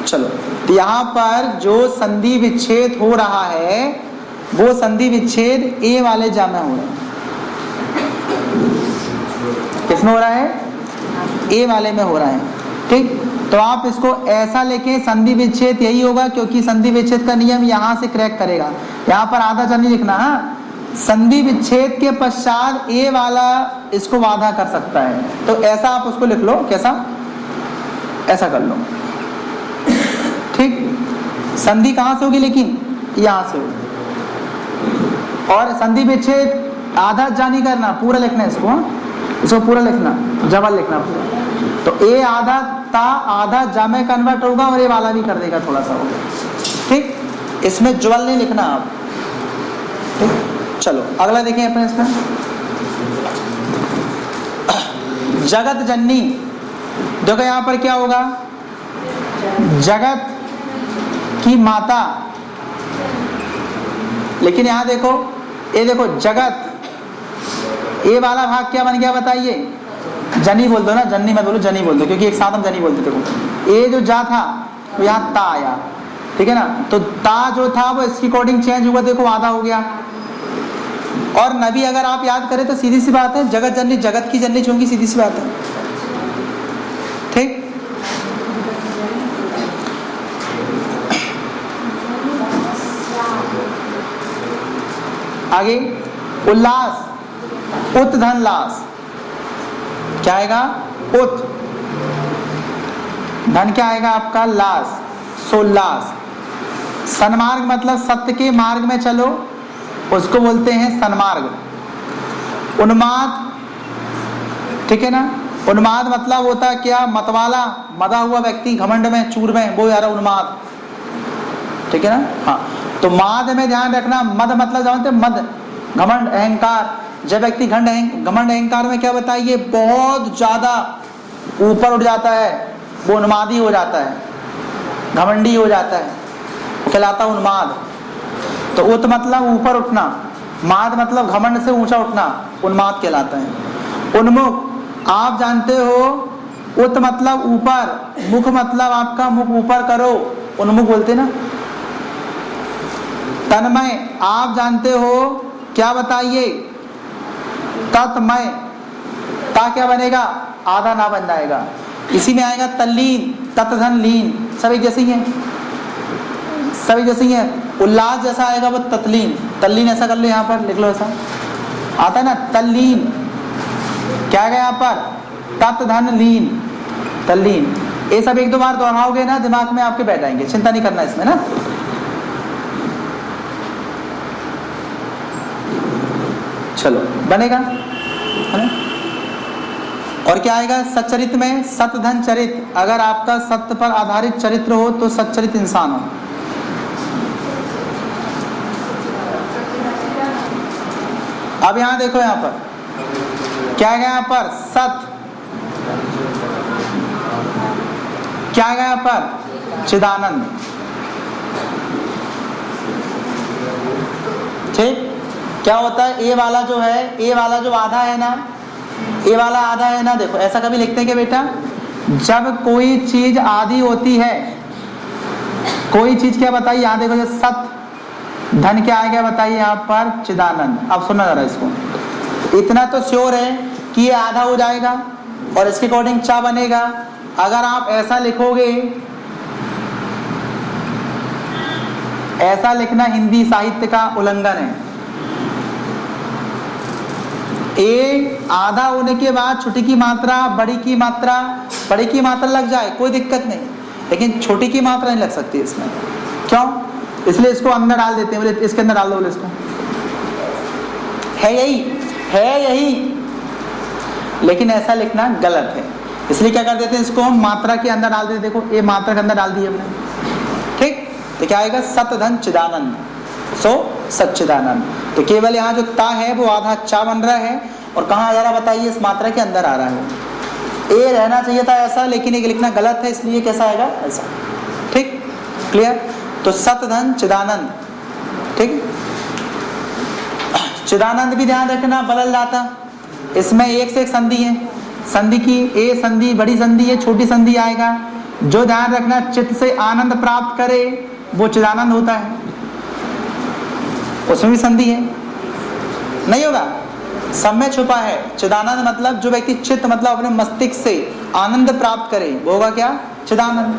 S1: चलो, तो यहाँ पर जो संधि विच्छेद हो रहा है वो संधि विच्छेद ए वाले जा में हो रहा है। किसमें हो रहा है? ए वाले में हो रहा है। ठीक, तो आप इसको ऐसा लेके संधि विच्छेद यही होगा, क्योंकि संधि विच्छेद का नियम यहाँ से क्रैक करेगा। यहाँ पर आधा जन नहीं लिखना। हाँ, संधि विच्छेद के पश्चात ए वाला इसको बाधा कर सकता है, तो ऐसा आप उसको लिख लो। कैसा? ऐसा कर लो। ठीक, संधि कहाँ से होगी? लेकिन यहाँ से होगी। और संधि विच्छेद आधा जानी करना, पूरा लिखना इसको। इसको पूरा लिखना, जबल लिखना पूरा। तो ए आधा ता आधा जा में कन्वर्ट होगा और ये वाला भी कर देगा थोड़ा सा होगा। ठीक, इसमें ज्वल नहीं लिखना आप। ठीक, चलो अगला देखें अपने इसमें। जगत जननी, देखो यहाँ पर क्या होगा? जगत की माता। लेकिन यहाँ देखो, ये देखो जगत, ये वाला भाग क्या बन गया बताइए? जनी बोल दो ना, जन्नी मत बोलो, जनी बोल दो, क्योंकि एक साथ हम जनी बोलते थे। ये जो जा था तो यहाँ ता आया, ठीक है ना? तो ता जो था वो इसकी अकॉर्डिंग चेंज हुआ, देखो आधा हो गया। और नबी अगर आप याद करें तो सीधी सी बात है, जगत जननी जगत की जननी होंगी, सीधी सी बात है। ठीक, आगे उल्लास, उत धन लास। क्या आएगा? उत, धन क्या आएगा आपका? लास, सोल्लास। सन्मार्ग मतलब सत्य के मार्ग में चलो, उसको बोलते हैं सन्मार्ग। उन्माद, ठीक है ना? उन्माद मतलब होता है क्या? मतवाला, मदा हुआ व्यक्ति, घमंड में, चूर में, वो यार उन्माद, ठीक है ना? हाँ, तो माद में ध्यान रखना। मद मतलब जानते हैं? मद, घमंड, अहंकार। जब व्यक्ति घमंड अहंकार में क्या बताइए? बहुत ज्यादा ऊपर उठ जाता है, वो उन्मादी हो जाता है, घमंडी हो जाता है, वो कहलाता है उन्माद। तो उत मतलब ऊपर उठना, माद मतलब घमंड से ऊंचा उठना, उन्माद कहलाता है। उन्मुख, आप जानते हो, उत मतलब ऊपर, मुख मतलब आपका मुख ऊपर करो, उन्मुख बोलते ना। तन्मय, आप जानते हो, क्या बताइए? तत्मय, ता क्या बनेगा? आधा ना बन जाएगा। इसी में आएगा तल्लीन, तत्धन लीन, सब एक जैसे ही है, सब एक जैसे ही है। उल्लास जैसा आएगा वो तत्लीन, तल्लीन ऐसा कर लो, यहाँ पर लिख लो, ऐसा आता है ना, तल्लीन। क्या आएगा यहाँ पर? तत्धन लीन, तल्लीन। ये सब एक दो बार दोहराओगे ना, दिमाग में आपके बैठ जाएंगे, चिंता नहीं करना इसमें ना। चलो बनेगा, है ना? और क्या आएगा? सच्चरित में सतधन चरित, अगर आपका सत्य पर आधारित चरित्र हो तो सच्चरित इंसान हो। अब यहां देखो, यहां पर क्या है? यहां पर सत, क्या है यहां पर? चिदानंद। ठीक, क्या होता है? ए वाला जो है, ए वाला जो आधा है ना, ए वाला आधा है ना, देखो ऐसा कभी लिखते हैं कि बेटा, जब कोई चीज आधी होती है, कोई चीज क्या बताइए? यहाँ देखो, जैसे सत, धन क्या आएगा बताइए? यहाँ पर चिदानंद। अब सुना जरा इसको, इतना तो श्योर है कि ये आधा हो जाएगा और इसके अकॉर्डिंग चा बनेगा। अगर आप ऐसा लिखोगे, ऐसा लिखना हिंदी साहित्य का उल्लंघन है। ए आधा होने के बाद छोटी की मात्रा, बड़ी की मात्रा, बड़ी की मात्रा लग जाए कोई दिक्कत नहीं, लेकिन छोटी की मात्रा नहीं लग सकती इसमें। क्यों? इसलिए इसको अंदर डाल देते हैं, बोले इसके अंदर डाल दो, बोले इसको, है यही, है यही, लेकिन ऐसा लिखना गलत है। इसलिए क्या कर देते हैं? इसको हम मात्रा के अंदर डाल देते। देखो ये मात्रा के अंदर डाल दी हमने। ठीक, तो क्या आएगा? सतधन चिदानंद, सो सच्चिदानंद। तो केवल यहाँ जो ता है वो आधा चा बन रहा है, और कहाँ आ रहा बताइए? इस मात्रा के अंदर आ रहा है। ए रहना चाहिए था ऐसा, लेकिन ये लिखना गलत है, इसलिए कैसा आएगा? ऐसा। ठीक, क्लियर? तो सतधन चिदानंद। ठीक, चिदानंद भी ध्यान रखना, बदल जाता, इसमें एक से एक संधि है, संधि की ए संधि, बड़ी संधि है, छोटी संधि आएगा। जो ध्यान रखना, चित्त से आनंद प्राप्त करे वो चिदानंद होता है, उसमें भी संधि है, नहीं होगा? सब में छुपा है। चिदानंद मतलब जो व्यक्ति चित्त मतलब अपने मस्तिष्क से आनंद प्राप्त करे वो होगा क्या? चिदानंद।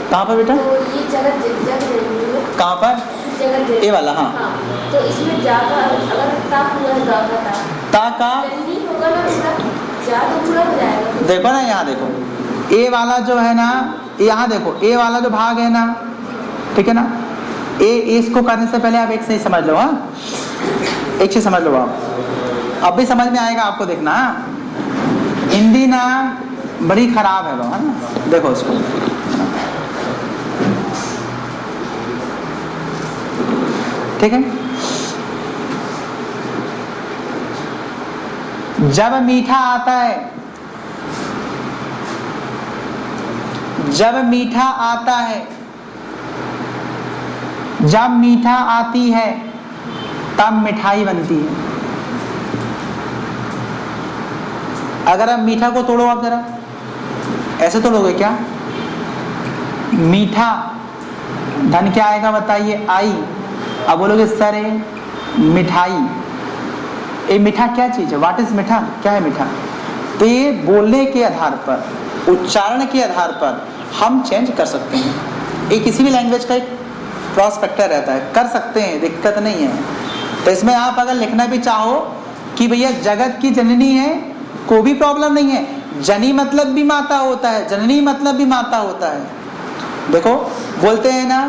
S1: कहाँ पर बेटा? कहाँ पर? ये वाला, हाँ।
S2: तो इसमें जागा अगर ताप हुआ है गागा
S1: ता का
S2: होगा ना, जा तो पूरा हो जाएगा।
S1: देखो ना, यहाँ देखो ए वाला जो है ना, यहाँ देखो ए वाला जो भाग है ना, ठीक है ना, ए इसको करने से पहले आप एक सही समझ लो। हाँ, एक चीज समझ लो आप, अब भी समझ में आएगा आपको, देखना। हिंदी ना बड़ी खराब है वो, है ना। देखो इसको, ठीक है। जब मीठा आता है, जब मीठा आता है, जब मीठा आती है तब मिठाई बनती है। अगर आप मीठा को तोड़ो, आप जरा ऐसे तोड़ोगे क्या? मीठा धन क्या आएगा बताइए? आई। अब बोलोगे सर मिठाई, ये मीठा क्या चीज है? व्हाट इज मीठा? क्या है मीठा? तो ये बोलने के आधार पर, उच्चारण के आधार पर हम चेंज कर सकते हैं। ये किसी भी लैंग्वेज का एक क्रॉस फैक्टर रहता है, कर सकते हैं, दिक्कत नहीं है। तो इसमें आप अगर लिखना भी चाहो कि भैया जगत की जननी है, कोई भी प्रॉब्लम नहीं है। जनी मतलब भी माता होता है, जननी मतलब भी माता होता है। देखो बोलते हैं ना,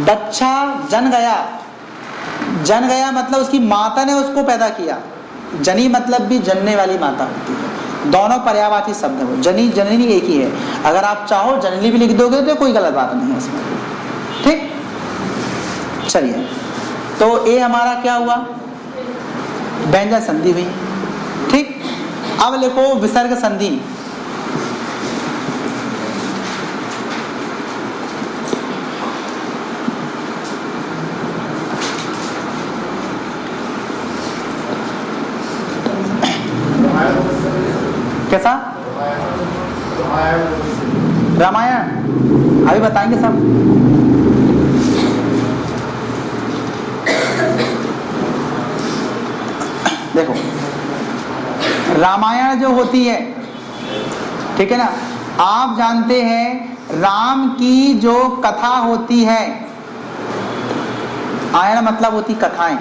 S1: बच्चा जन गया, जन गया मतलब उसकी माता ने उसको पैदा किया। जनी मतलब भी जनने वाली माता होती है। दोनों पर्यायवाची शब्द है, जनी जननी एक ही है। अगर आप चाहो जननी भी लिख दोगे तो कोई गलत बात नहीं है इसमें, ठीक। चलिए, तो ये हमारा क्या हुआ? व्यंजन संधि हुई, ठीक। अब लिखो विसर्ग संधि। कैसा? रामायण अभी बताएंगे सब। देखो रामायण जो होती है, ठीक है ना, आप जानते हैं राम की जो कथा होती है, आयण मतलब होती कथाएं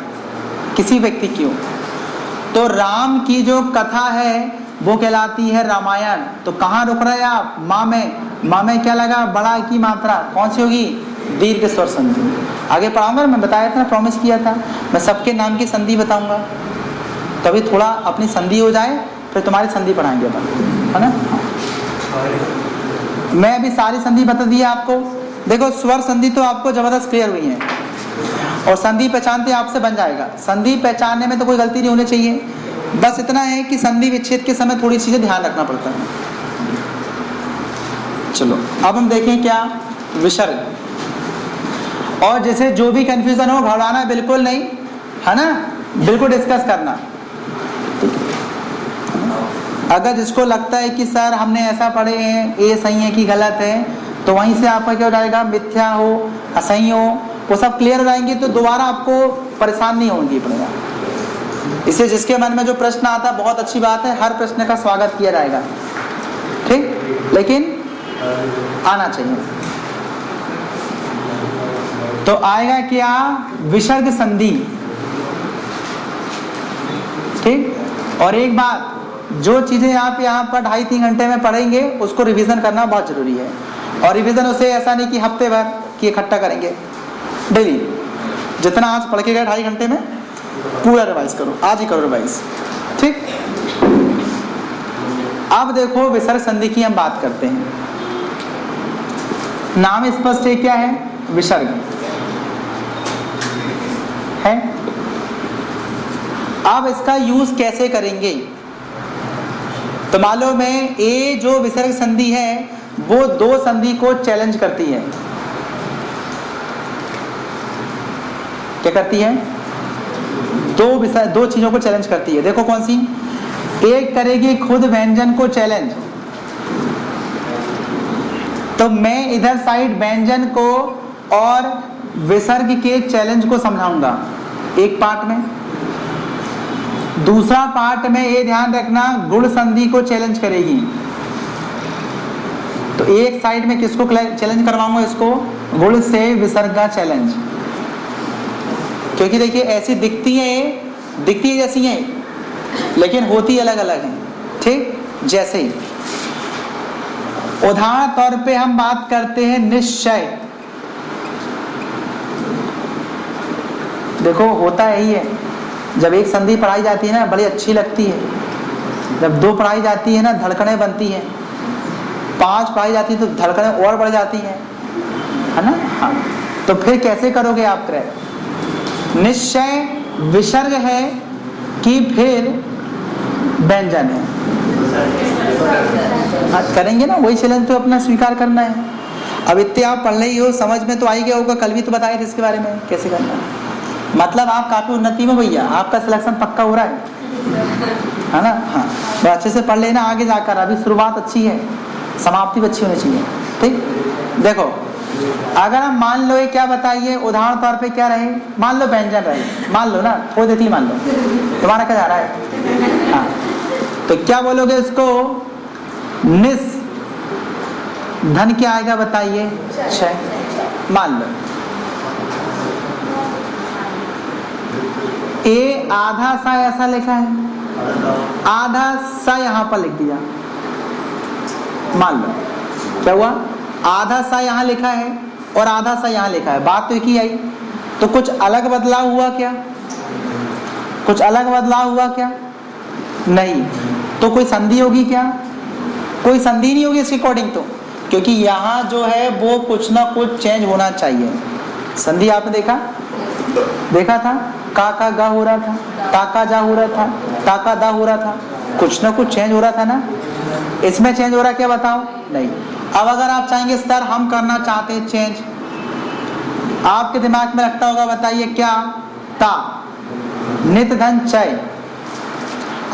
S1: किसी व्यक्ति की हो, तो राम की जो कथा है वो कहलाती है रामायण। तो कहाँ रुक रहे हैं आप? माँ में। माँ में क्या लगा? बड़ा की मात्रा कौन सी होगी? दीर्घ स्वर संधि। आगे पढ़ाऊंगा, मैं बताया था ना, प्रॉमिस किया था मैं सबके नाम की संधि बताऊंगा, तभी थोड़ा अपनी संधि हो जाए, फिर तुम्हारी संधि पढ़ाएंगे अपन, है ना। मैं अभी सारी संधि बता दी आपको। देखो स्वर संधि तो आपको जबरदस्त क्लियर हुई है, और संधि पहचानते आपसे बन जाएगा। संधि पहचानने में तो कोई गलती नहीं होनी चाहिए, बस इतना है कि संधि विच्छेद के समय थोड़ी चीजें ध्यान रखना पड़ता है। चलो अब हम देखें क्या? विसर्ग। और जैसे जो भी कंफ्यूजन हो घबराना बिल्कुल नहीं, है ना, बिल्कुल डिस्कस करना। अगर जिसको लगता है कि सर हमने ऐसा पढ़े हैं, ये सही है कि गलत है, तो वहीं से आपका क्या हो जाएगा? मिथ्या हो, असही हो, वो सब क्लियर हो जाएंगे, तो दोबारा आपको परेशान नहीं होंगी पड़ेगा। इसलिए जिसके मन में जो प्रश्न आता है बहुत अच्छी बात है, हर प्रश्न का स्वागत किया जाएगा, ठीक, लेकिन आना चाहिए। तो आएगा क्या? विसर्ग संधि, ठीक। और एक बात, जो चीजें आप यहाँ पर 2.5-3 घंटे में पढ़ेंगे उसको रिवीजन करना बहुत जरूरी है। और रिवीजन उसे ऐसा नहीं कि हफ्ते भर कि इकट्ठा करेंगे, डेली जितना आज पढ़ के गए 2.5 घंटे में पूरा रिवाइज करो, आज ही करो रिवाइज, ठीक। अब देखो विसर्ग संधि की हम बात करते हैं। नाम स्पष्ट है, क्या है? विसर्ग है। अब इसका यूज कैसे करेंगे? तो मालूम है ये जो विसर्ग संधि है वो दो संधि को चैलेंज करती है। क्या करती है? दो चीजों को चैलेंज करती है। देखो कौन सी? एक करेगी खुद व्यंजन को चैलेंज, तो मैं इधर साइड व्यंजन को और विसर्ग के चैलेंज को समझाऊंगा एक पार्ट में। दूसरा पार्ट में ये ध्यान रखना, गुण संधि को चैलेंज करेगी। तो एक साइड में किसको चैलेंज करवाऊंगा, इसको गुण से विसर्ग का चैलेंज। क्योंकि देखिए ऐसी दिखती है जैसी है, लेकिन होती अलग अलग है। ठीक, जैसे उदाहरण तौर पे हम बात करते हैं निश्चय। देखो होता यही है, जब एक संधि पढ़ाई जाती है ना बड़ी अच्छी लगती है, जब 2 पढ़ाई जाती है ना धड़कनें बनती हैं, 5 पढ़ाई जाती है तो धड़कनें और बढ़ जाती हैं, है ना। हाँ, तो फिर कैसे करोगे आप क्रय? निश्चय विसर्ग है कि फिर व्यंजन है? हाँ, करेंगे ना, वही चैलेंज तो अपना स्वीकार करना है। अब इतने आप पढ़ रही हो, समझ में तो आई गया होगा, कल भी तो बताए थे इसके बारे में कैसे करना है। मतलब आप काफी उन्नति में भैया, आपका सिलेक्शन पक्का हो रहा है ना। हाँ, तो अच्छे से पढ़ लेना आगे जाकर, अभी शुरुआत अच्छी है, समाप्ति भी अच्छी होनी चाहिए। ठीक, देखो अगर हम मान लो ये क्या बताइए, उदाहरण तौर पे क्या रहे, मान लो व्यंजन रहे, मान लो ना, थोड़ी देती मान लो, तुम्हारा क्या जा रहा है। हाँ, तो क्या बोलोगे इसको? निस धन क्या आएगा बताइए? छह। मान लो ए आधा सा ऐसा लिखा है, आधा सा यहां पर लिख दिया। मान लो क्या हुआ, आधा सा यहां लिखा है और आधा सा यहां लिखा है, बात तो एक ही आई। तो कुछ अलग बदलाव हुआ क्या? कुछ अलग बदलाव हुआ क्या? नहीं। तो कोई संधि होगी क्या? कोई संधि नहीं होगी इसके अकॉर्डिंग तो, क्योंकि यहाँ जो है वो कुछ ना कुछ चेंज होना चाहिए। संधि आपने देखा था, का का गा हो रहा था, ता का जा हो रहा था, ता का दा हो रहा था, कुछ ना कुछ चेंज हो रहा था ना। इसमें चेंज हो रहा क्या बताओ? नहीं। अब अगर आप चाहेंगे सर हम करना चाहते हैं चेंज, आपके दिमाग में रखता होगा, बताइए क्या? ता नित धन चय।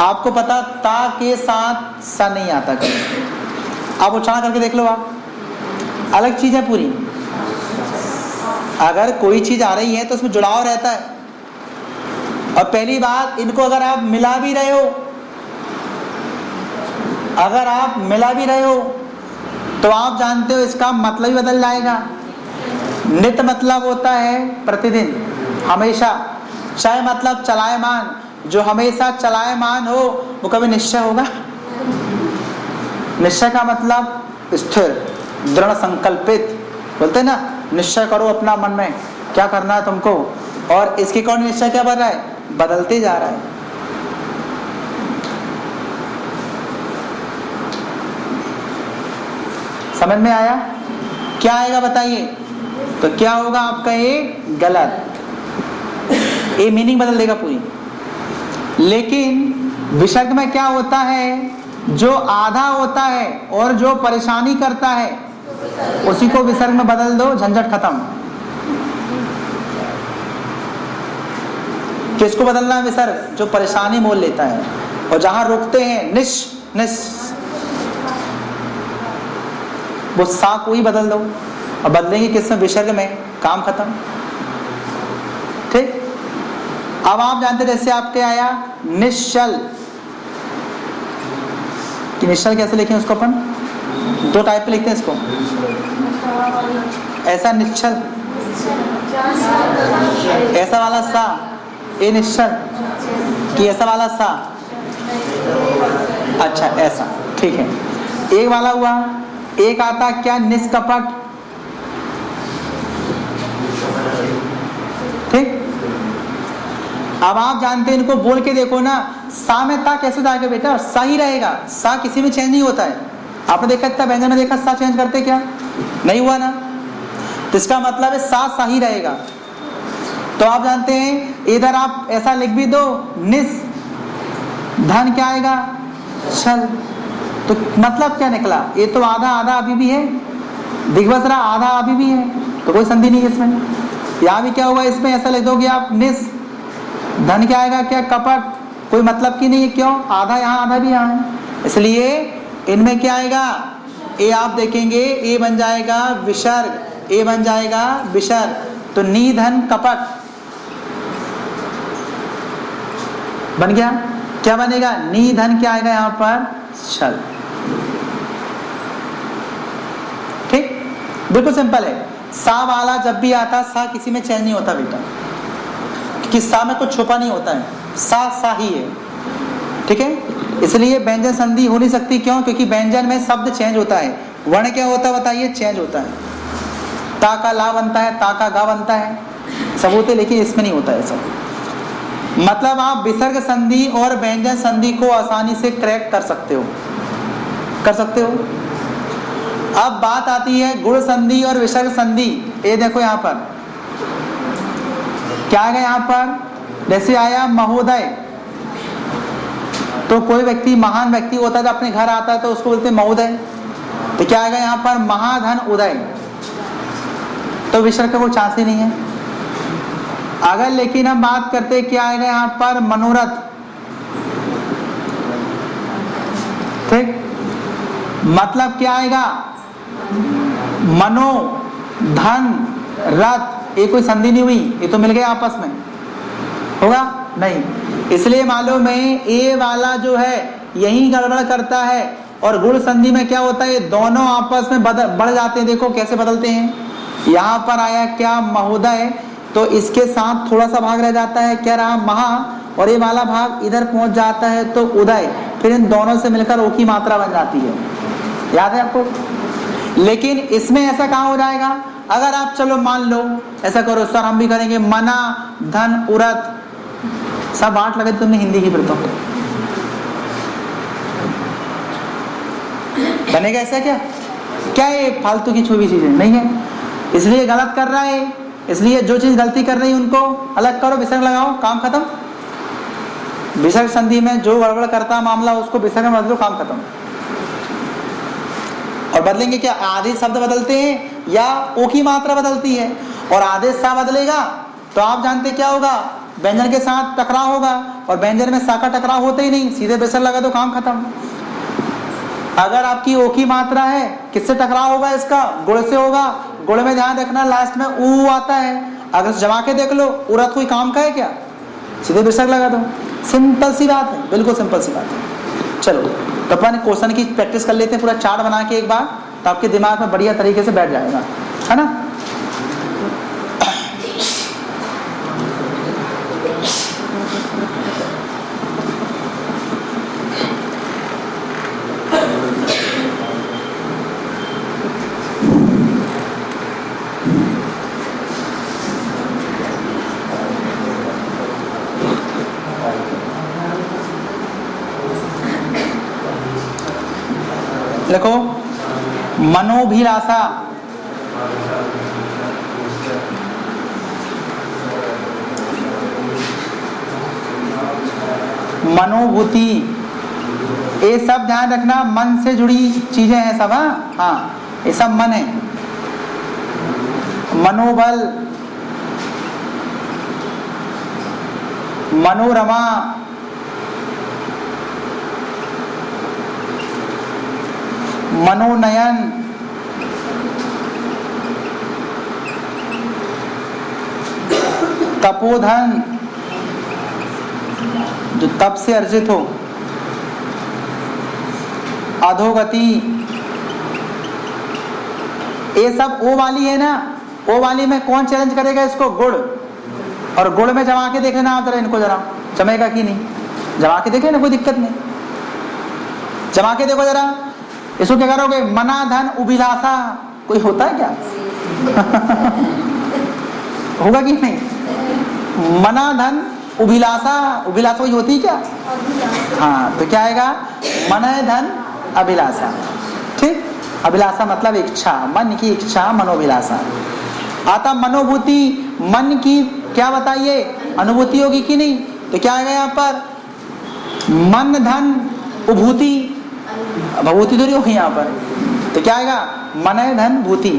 S1: आपको पता ता के साथ सा नहीं आता कभी, आप उच्चारण करके देख लो, आप अलग चीज है पूरी। अगर कोई चीज आ रही है तो उसमें जुड़ाव रहता है। और पहली बात, इनको अगर आप मिला भी रहे हो, अगर आप मिला भी रहे हो तो आप जानते हो इसका मतलब ही बदल जाएगा। नित्य मतलब होता है प्रतिदिन, हमेशा। चय मतलब चलायमान, जो हमेशा चलायमान हो वो कभी निश्चय होगा? निश्चय का मतलब स्थिर, दृढ़ संकल्पित, बोलते हैं ना, निश्चय करो अपना मन में क्या करना है तुमको। और इसके कौन निश्चय क्या बन रहा है? बदलते जा रहा है। समझ में आया? क्या आएगा बताइए? तो क्या होगा आपका? ये गलत, ये मीनिंग बदल देगा पूरी। लेकिन विसर्ग में क्या होता है? जो आधा होता है और जो परेशानी करता है उसी को विसर्ग में बदल दो, झंझट खत्म। किसको बदलना है विसर्ग? जो परेशानी मोल लेता है। और जहां रुकते हैं निश निश, वो सा को ही बदल दो। और बदलेंगे किसमें? विसर्ग में, काम खत्म। ठीक। अब आप जानते जैसे आपके आया निश्चल, कि निश्चल कैसे लिखें उसको अपन? 2 टाइप पे लिखते हैं इसको। ऐसा निश्चल, ऐसा वाला सा ए निश्चल, कि ऐसा वाला सा? अच्छा ऐसा, ठीक है। एक वाला हुआ, एक आता क्या? निष्कपट। ठीक। अब आप जानते हैं, इनको बोल के देखो ना, सा में ता कैसे जाएगा बेटा? सा ही रहेगा, सा किसी में चेंज नहीं होता है। आपने देखा इतना व्यंजन में देखा सा चेंज करते क्या? नहीं हुआ ना। तो इसका मतलब है सा ही रहेगा। तो आप जानते हैं इधर आप ऐसा लिख भी दो, निस धन क्या आएगा? छल। तो मतलब क्या निकला? ये तो आधा आधा अभी भी है, दिग्वसरा आधा अभी भी है, तो कोई संधि नहीं है इसमें। यहाँ भी क्या होगा? इसमें ऐसा लिख दोगे आप निस धन क्या आएगा? क्या? कपट। कोई मतलब की नहीं है, क्यों? आधा यहाँ आधा भी यहाँ है, इसलिए इनमें क्या आएगा? ए आप देखेंगे, ए बन जाएगा विसर्ग, ए बन जाएगा विसर्ग। तो निधन कपट बन गया। क्या बनेगा? नी धन क्या आएगा यहाँ पर? छल। ठीक, बिल्कुल सिंपल है। सा वाला जब भी आता, सा किसी में चेंज नहीं होता बेटा, क्योंकि सा में कुछ छुपा नहीं होता है, सा सा ही है। ठीक है, इसलिए व्यंजन संधि हो नहीं सकती। क्यों? क्योंकि व्यंजन में शब्द चेंज होता है। वर्ण क्या होता है बताइए? चेंज होता है। ता का ला बनता है, ता का गा बनता है, सब होते, लेकिन इसमें नहीं होता है सब। मतलब आप विसर्ग संधि और व्यंजन संधि को आसानी से क्रैक कर सकते हो, कर सकते हो। अब बात आती है गुण संधि और विसर्ग संधि। ये देखो यहाँ पर क्या आएगा? यहाँ पर जैसे आया महोदय, तो कोई व्यक्ति महान व्यक्ति होता है, तो अपने घर आता है तो उसको बोलते हैं महोदय। तो क्या आएगा यहाँ पर? महाधन उदय। तो विसर्ग का कोई चांस ही नहीं है। अगर लेकिन हम बात करते क्या आएगा यहाँ पर? मनोरथ। ठीक, मतलब क्या आएगा? मनो धन रथ, ये कोई संधि नहीं हुई, ये तो मिल गया आपस में, होगा नहीं। इसलिए मालूम है ये वाला जो है यही गड़बड़ करता है। और गुण संधि में क्या होता है? ये दोनों आपस में बढ़ जाते हैं। देखो कैसे बदलते हैं। यहाँ पर आया क्या? महोदय, तो इसके साथ थोड़ा सा भाग रह जाता है, क्या रहा? महा, और ये वाला भाग इधर पहुंच जाता है तो उदय, फिर इन दोनों से मिलकर ओ की मात्रा बन जाती है। याद है आपको? लेकिन इसमें ऐसा कहाँ हो जाएगा? अगर आप चलो मान लो ऐसा करो सर, हम भी करेंगे, मना धन उरत, सब बांट लगे तुमने हिंदी की, फिर तो बनेगा ऐसा? क्या क्या ये फालतू की छुपी चीजें नहीं है, इसलिए गलत कर रहा है। इसलिए जो चीज गलती कर रही है उनको अलग करो, विसर्ग लगाओ, काम खत्म। विसर्ग संधि में जो गड़बड़ करता मामला उसको विसर्ग में बदलो, काम खत्म। और बदलेंगे क्या? आदेश शब्द बदलते हैं या ओ की मात्रा बदलती है, और आदेश सा बदलेगा तो आप जानते क्या होगा? व्यंजन के साथ टकराव होगा, और व्यंजन में सा का टकराव होते ही नहीं, सीधे विसर्ग लगा दो, काम खत्म। अगर आपकी ओ की मात्रा है, किससे टकराव होगा इसका? गुण से होगा। गुण में ध्यान रखना लास्ट में ऊ आता है, अगर जमा के देख लो उरत कोई काम का है क्या? सीधे विसर्ग लगा दो, सिंपल सी बात है, बिल्कुल सिंपल सी बात है। चलो तो अपन क्वेश्चन की प्रैक्टिस कर लेते हैं, पूरा चार्ट बना के एक बार, तो आपके दिमाग में बढ़िया तरीके से बैठ जाएगा, है ना। देखो मनोभिलाषा, मनोभूति, ये सब ध्यान रखना, मन से जुड़ी चीजें हैं सब। हाँ, ये सब मन है। मनोबल, मनोरमा, मनोनयन, तपोधन, जो तप से अर्जित हो, अधोगति, ये सब ओ वाली है ना। ओ वाली में कौन चैलेंज करेगा इसको? गुण। और गुण में जमा के देख लेना आप जरा, इनको जरा जमेगा कि नहीं, जमा के देख लेना, कोई दिक्कत नहीं, जमा के देखो जरा। इसको क्या करोगे? मना धन उभिलाषा, कोई होता है क्या? होगा कि नहीं? मना धन उभिलाषा, उभिलाषा कोई होती है क्या? हाँ, तो क्या आएगा? मन धन अभिलाषा। ठीक, अभिलाषा मतलब इच्छा, मन की इच्छा, मनोभिलाषा। आता मनोभूति, मन की क्या बताइए? अनुभूति होगी कि नहीं? तो क्या आएगा यहाँ पर? मन धन उभूति, भूति तो नहीं होगी यहाँ पर, तो क्या आएगा? मन धन भूति।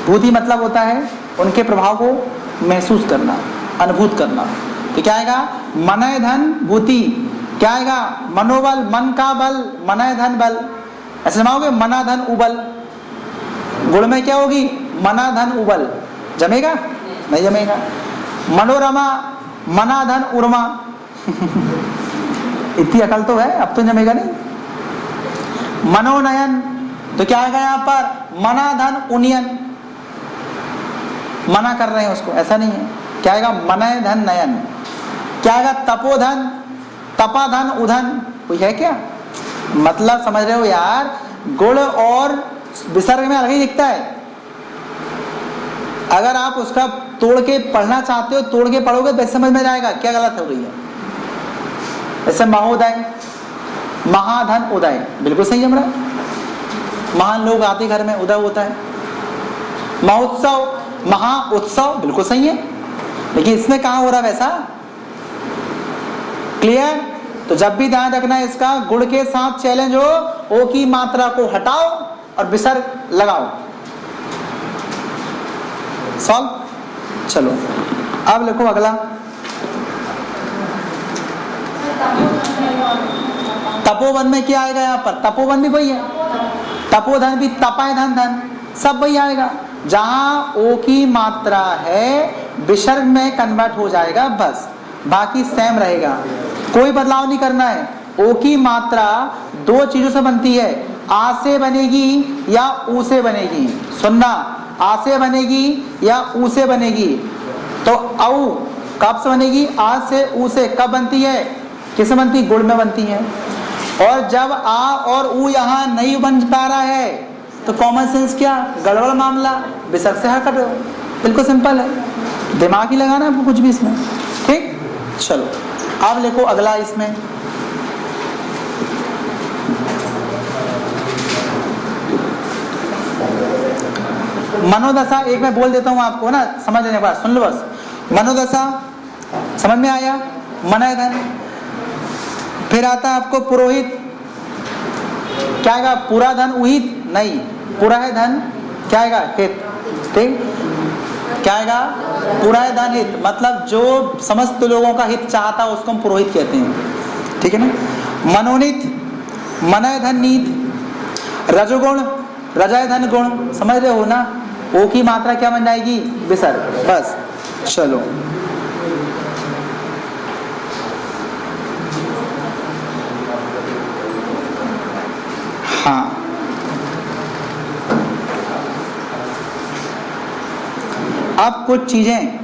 S1: भूति मतलब होता है उनके प्रभाव को महसूस करना, अनुभूत करना। तो क्या आएगा? मन धन भूति। क्या आएगा? मनोबल, मन का बल, मन धन बल। ऐसे जमाओगे, मना धन उबल। गुण में क्या होगी? मना धन उबल। जमेगा? नहीं जमेगा। मनोरमा, मना धन उर्मा। इतनी अकल तो है, अब तो जमेगा नहीं। मनोनयन तो क्या आएगा यहाँ पर, मना धन उन्नयन, मना कर रहे हैं उसको, ऐसा नहीं है। क्या आएगा, मनय धन नयन। क्या आएगा, तपोधन, तपाधन उधन, कोई है क्या? मतलब समझ रहे हो यार, गुण और विसर्ग में अलग ही दिखता है। अगर आप उसका तोड़ के पढ़ना चाहते हो, तोड़ के पढ़ोगे तो समझ में जाएगा क्या गलत हो रही है। जैसे महोदय, महाधन उदय, बिल्कुल सही जम रहा है। महान लोग आते घर में, उदय होता है। महोत्सव, महा उत्सव, बिल्कुल सही है, लेकिन इसमें कहां हो रहा वैसा। क्लियर? तो जब भी ध्यान रखना है इसका, गुण के साथ चैलेंज हो, ओ की मात्रा को हटाओ और विसर्ग लगाओ। सॉल्व। चलो अब लिखो अगला, तपोवन में क्या आएगा यहाँ पर, तपोवन भी वही है, तपोधन भी, तपाय धन धन, सब वही आएगा। जहां ओ की मात्रा है विसर्ग में कन्वर्ट हो जाएगा, बस बाकी सेम रहेगा, कोई बदलाव नहीं करना है। ओ की मात्रा दो चीजों से बनती है, आ से बनेगी या ऊ से बनेगी। सुनना, आ से बनेगी या ऊ से बनेगी। तो औ कब से बनेगी, आ से ऊ से। कब बनती है, किससे बनती, गुण में बनती है। और जब आ और ऊ यहाँ नहीं बन पा रहा है तो कॉमन सेंस क्या, गड़बड़ मामला, विसर्ग से हटा दो, बिल्कुल सिंपल है, दिमाग ही लगाना है कुछ भी इसमें। ठीक, चलो अब लिखो अगला इसमें, मनोदशा। एक मैं बोल देता हूं आपको ना, समझ लेने के बाद सुन लो बस। मनोदशा समझ में आया, मनय धन। फिर आता है आपको पुरोहित, क्या आएगा, पूरा धन उहित नहीं, पूरा है धन, क्या आएगा, हित। ठीक, क्या आएगा, पूरा है धन हित, मतलब जो समस्त लोगों का हित चाहता है उसको हम पुरोहित कहते हैं। ठीक है ना। मनोनीत, मनय धन नीत। रजोगुण, रजय धन गुण, समझ रहे हो ना। ओ की मात्रा क्या बन जाएगी, विसर्ग, बस। चलो हाँ, अब कुछ चीजें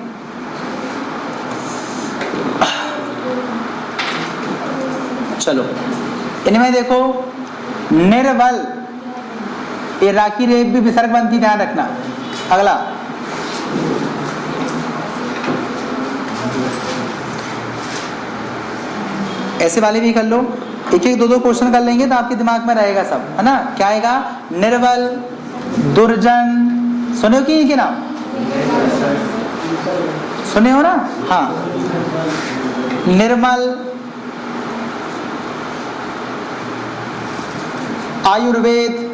S1: चलो इनमें देखो, निर्बल, ये राखी रेप भी विसर्ग बनती, ध्यान रखना। अगला ऐसे वाले भी कर लो, एक एक दो दो क्वेश्चन कर लेंगे तो आपके दिमाग में रहेगा सब, है ना। क्या आएगा, निर्बल, दुर्जन, सुने हो कि इनके नाम सुने हो ना, हाँ। निर्मल, आयुर्वेद,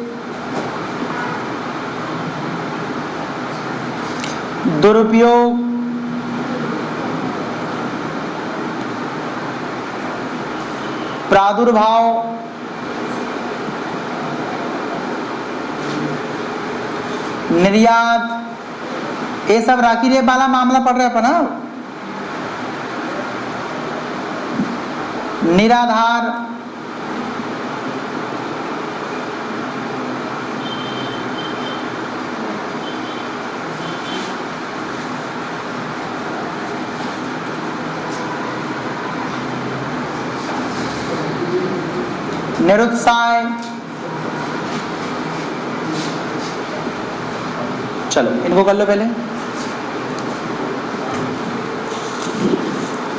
S1: दुरुपयोग, प्रादुर्भाव, निर्यात, ये सब राखी रेप वाला मामला पड़ रहा है अपना। निराधार, निरुत्साह। चलो इनको कर लो पहले।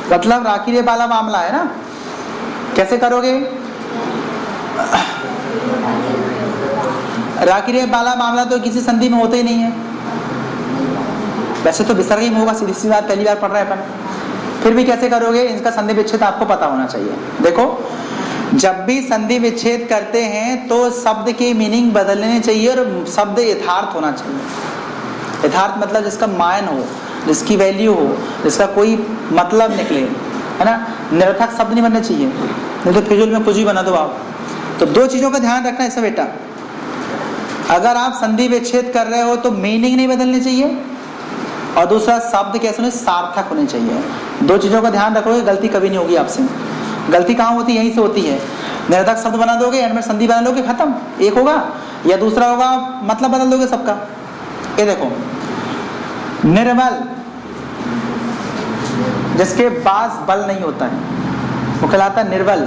S1: मतलब राखी रेप वाला मामला है ना, कैसे करोगे, राखी रेप वाला मामला तो किसी संधि में होता ही नहीं है, वैसे तो विसर्ग ही होगा, सीधी सी बात, पहली बार पढ़ रहे हैं अपन, फिर भी कैसे करोगे, इनका संधि विच्छेद आपको पता होना चाहिए। देखो, जब भी संधि विच्छेद करते हैं तो शब्द की मीनिंग बदलनी चाहिए और शब्द यथार्थ होना चाहिए। यथार्थ मतलब जिसका मान हो, जिसकी वैल्यू हो, जिसका कोई मतलब निकले, है ना। निरर्थक शब्द नहीं बनने चाहिए, नहीं तो फिजूल में कुछ भी बना दो आप। तो दो चीजों का ध्यान रखना है बेटा, अगर आप संधि विच्छेद कर रहे हो तो मीनिंग नहीं बदलनी चाहिए, और दूसरा शब्द कैसे होने, सार्थक होने चाहिए। दो चीजों का ध्यान रखोगे, गलती कभी नहीं होगी आपसे। गलती कहाँ होती है? यहीं से होती है। निर्धक शब्द बना दोगे, एंड में संधि बना लोगे, खत्म, एक होगा। या दूसरा होगा मतलब बदल दोगे सबका। ये देखो, निर्बल, जिसके पास बल नहीं होता है वो कहलाता है निर्बल।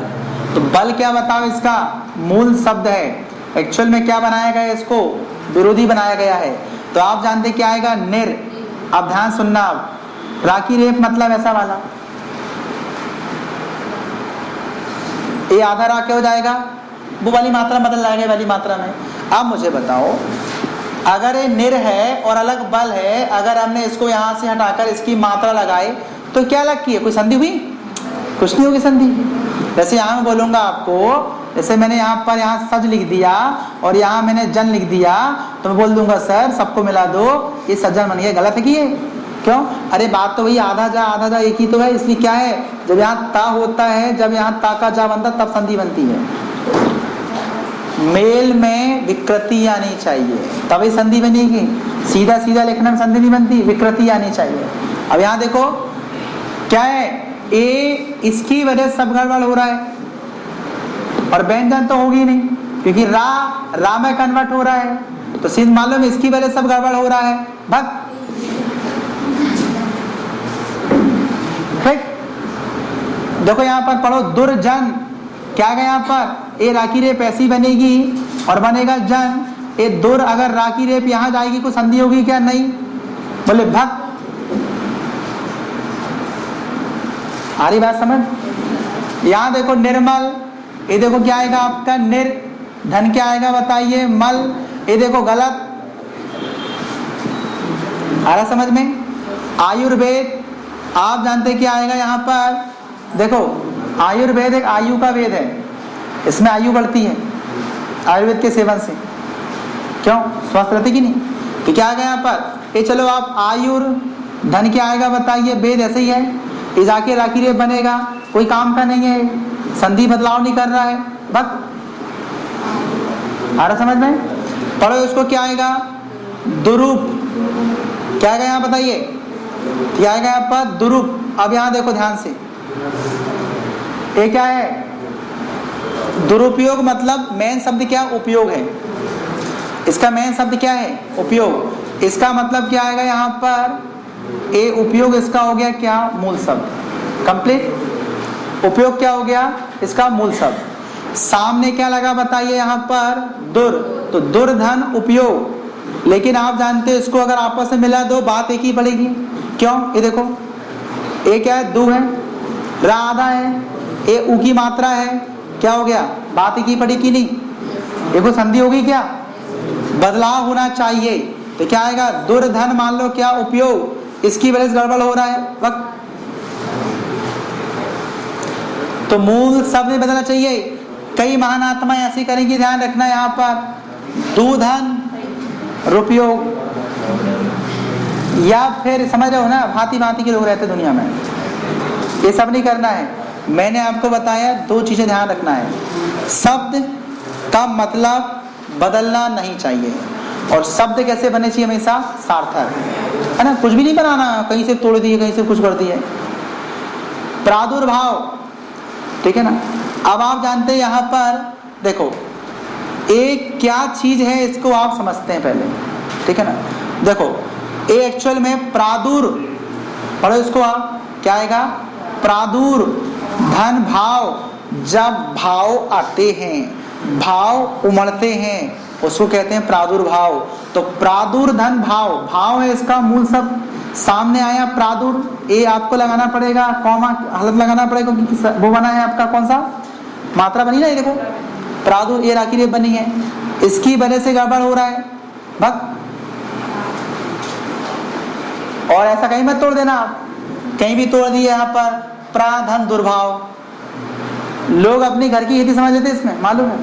S1: तो बल क्या बताओ, इसका मूल शब्द है। एक्चुअल में क्या बनाया गया है? इसको विरोधी बनाया गया है। तो आप जानते क्या आएगा? निर। अब ध्यान सुनना, अब राखी रेप मतलब ऐसा वाला, ये आधा रा क्या हो जाएगा? वो वाली मात्रा बदल जाएगा वाली मात्रा में। अब मुझे बताओ, अगर ये निर है और अलग बल है, अगर हमने इसको यहां से हटाकर इसकी मात्रा लगाए तो क्या अलग की है? कोई संधि हुई? कुछ नहीं होगी संधि। जैसे यहां मैं बोलूंगा आपको, जैसे मैंने यहाँ पर यहाँ सज लिख दिया और यहाँ मैंने जन लिख दिया, तो मैं बोल दूंगा सर सबको मिला दो, ये सज्जन बन गया। गलत है कि ये? क्यों? अरे बात तो वही, आधा जा एक ही तो है। इसलिए क्या है, जब यहाँ ता होता है, जब यहाँ ता का जा बनता तब संधि बनती है। मेल में विकृति आनी चाहिए तभी संधि बनेगी। सीधा सीधा लिखने में संधि नहीं बनती, विकृति आनी चाहिए। अब यहाँ देखो क्या है, ए इसकी वजह से सब गड़बड़ हो रहा है और व्यंजन तो होगी नहीं, क्योंकि रा में कन्वर्ट हो रहा है। तो सीध मालूम इसकी वजह से सब गड़बड़ हो रहा है। भक्त ठीक, देखो यहाँ पर पढ़ो, दुर्जन क्या गया यहाँ पर? ए राखी रेप ऐसी बनेगी और बनेगा जन। ए दुर, अगर राखी रेप यहाँ जाएगी कोई संधि होगी क्या? नहीं। बोले भक्त, आ रही बात समझ? यहाँ देखो निर्मल, ये देखो क्या आएगा आपका? निर। धन क्या आएगा बताइए? मल। ये देखो गलत, आ रहा समझ में? आयुर्वेद, आप जानते क्या आएगा यहाँ पर? देखो आयुर्वेद एक आयु का वेद है, इसमें आयु बढ़ती है आयुर्वेद के सेवन से। क्यों? स्वस्थ रहती कि नहीं? कि क्या आएगा यहाँ पर? ये चलो आप आयुर, धन क्या आएगा बताइए? वेद ऐसे ही है। ये जाके राखी रेप बनेगा, कोई काम का नहीं है, संधि बदलाव नहीं कर रहा है। बस आ रहा समझ में? पढ़ो इसको, क्या आएगा? दुरूप। क्या आएगा यहाँ बताइए? क्या आएगा यहाँ पर? दुरूप। अब यहाँ देखो ध्यान से, ये क्या है? दुरुपयोग मतलब मेन शब्द क्या? उपयोग है। इसका मेन शब्द क्या है? उपयोग। इसका मतलब क्या आएगा यहाँ पर? ए उपयोग इसका हो गया क्या? मूल शब्द। कंप्लीट। उपयोग क्या हो गया? इसका मूल शब्द। सामने क्या लगा बताइए यहाँ पर? दुर। तो दुर्धन उपयोग। लेकिन आप जानते हो इसको अगर आपस में मिला दो बात एक ही पड़ेगी। क्यों? ये देखो, ए क्या है? दु है, रा आधा है, ए उ की मात्रा है, क्या हो गया? बात एक ही पड़ेगी नहीं? देखो संधि होगी क्या? बदलाव होना चाहिए। तो क्या आएगा? दुर्धन मान लो क्या? उपयोग। इसकी वजह से गड़बड़ हो रहा है वक्त, तो मूल शब्द में बदलना चाहिए। कई महान आत्माएं ऐसी करेंगी, ध्यान रखना यहाँ पर। दुधन रुपयोग, या फिर समझ रहे हो ना, भांति भांति के लोग रहते दुनिया में, ये सब नहीं करना है। मैंने आपको बताया दो चीजें ध्यान रखना है। शब्द का मतलब बदलना नहीं चाहिए, और शब्द कैसे बने चाहिए? हमेशा सार्थक, है ना? कुछ भी नहीं बनाना, कहीं से तोड़ दिए, कहीं से कुछ कर दिए। प्रादुर्भाव, ठीक है ना? अब आप जानते हैं यहाँ पर देखो, एक क्या चीज है इसको आप समझते हैं पहले, ठीक है ना? देखो ये एक्चुअल में प्रादुर, पढ़ो इसको आप, क्या आएगा? प्रादुर धन भाव, जब भाव आते हैं, भाव उमड़ते हैं, उसको कहते हैं प्रादुर्भाव। तो प्रादुर धन भाव, भाव है इसका मूल शब्द। सामने आया प्रादुर, ए आपको लगाना पड़ेगा, कॉमा हलत लगाना पड़ेगा, क्योंकि वो बना है आपका कौन सा? मात्रा बनी ना, ये देखो प्रादुर, ये राखी रेप बनी है, इसकी वजह से गड़बड़ हो रहा है बस। और ऐसा कहीं मत तोड़ देना आप, कहीं भी तोड़ दिए यहाँ पर प्राधन दुर्भाव। लोग अपने घर की खेती समझ लेते इसमें, मालूम है,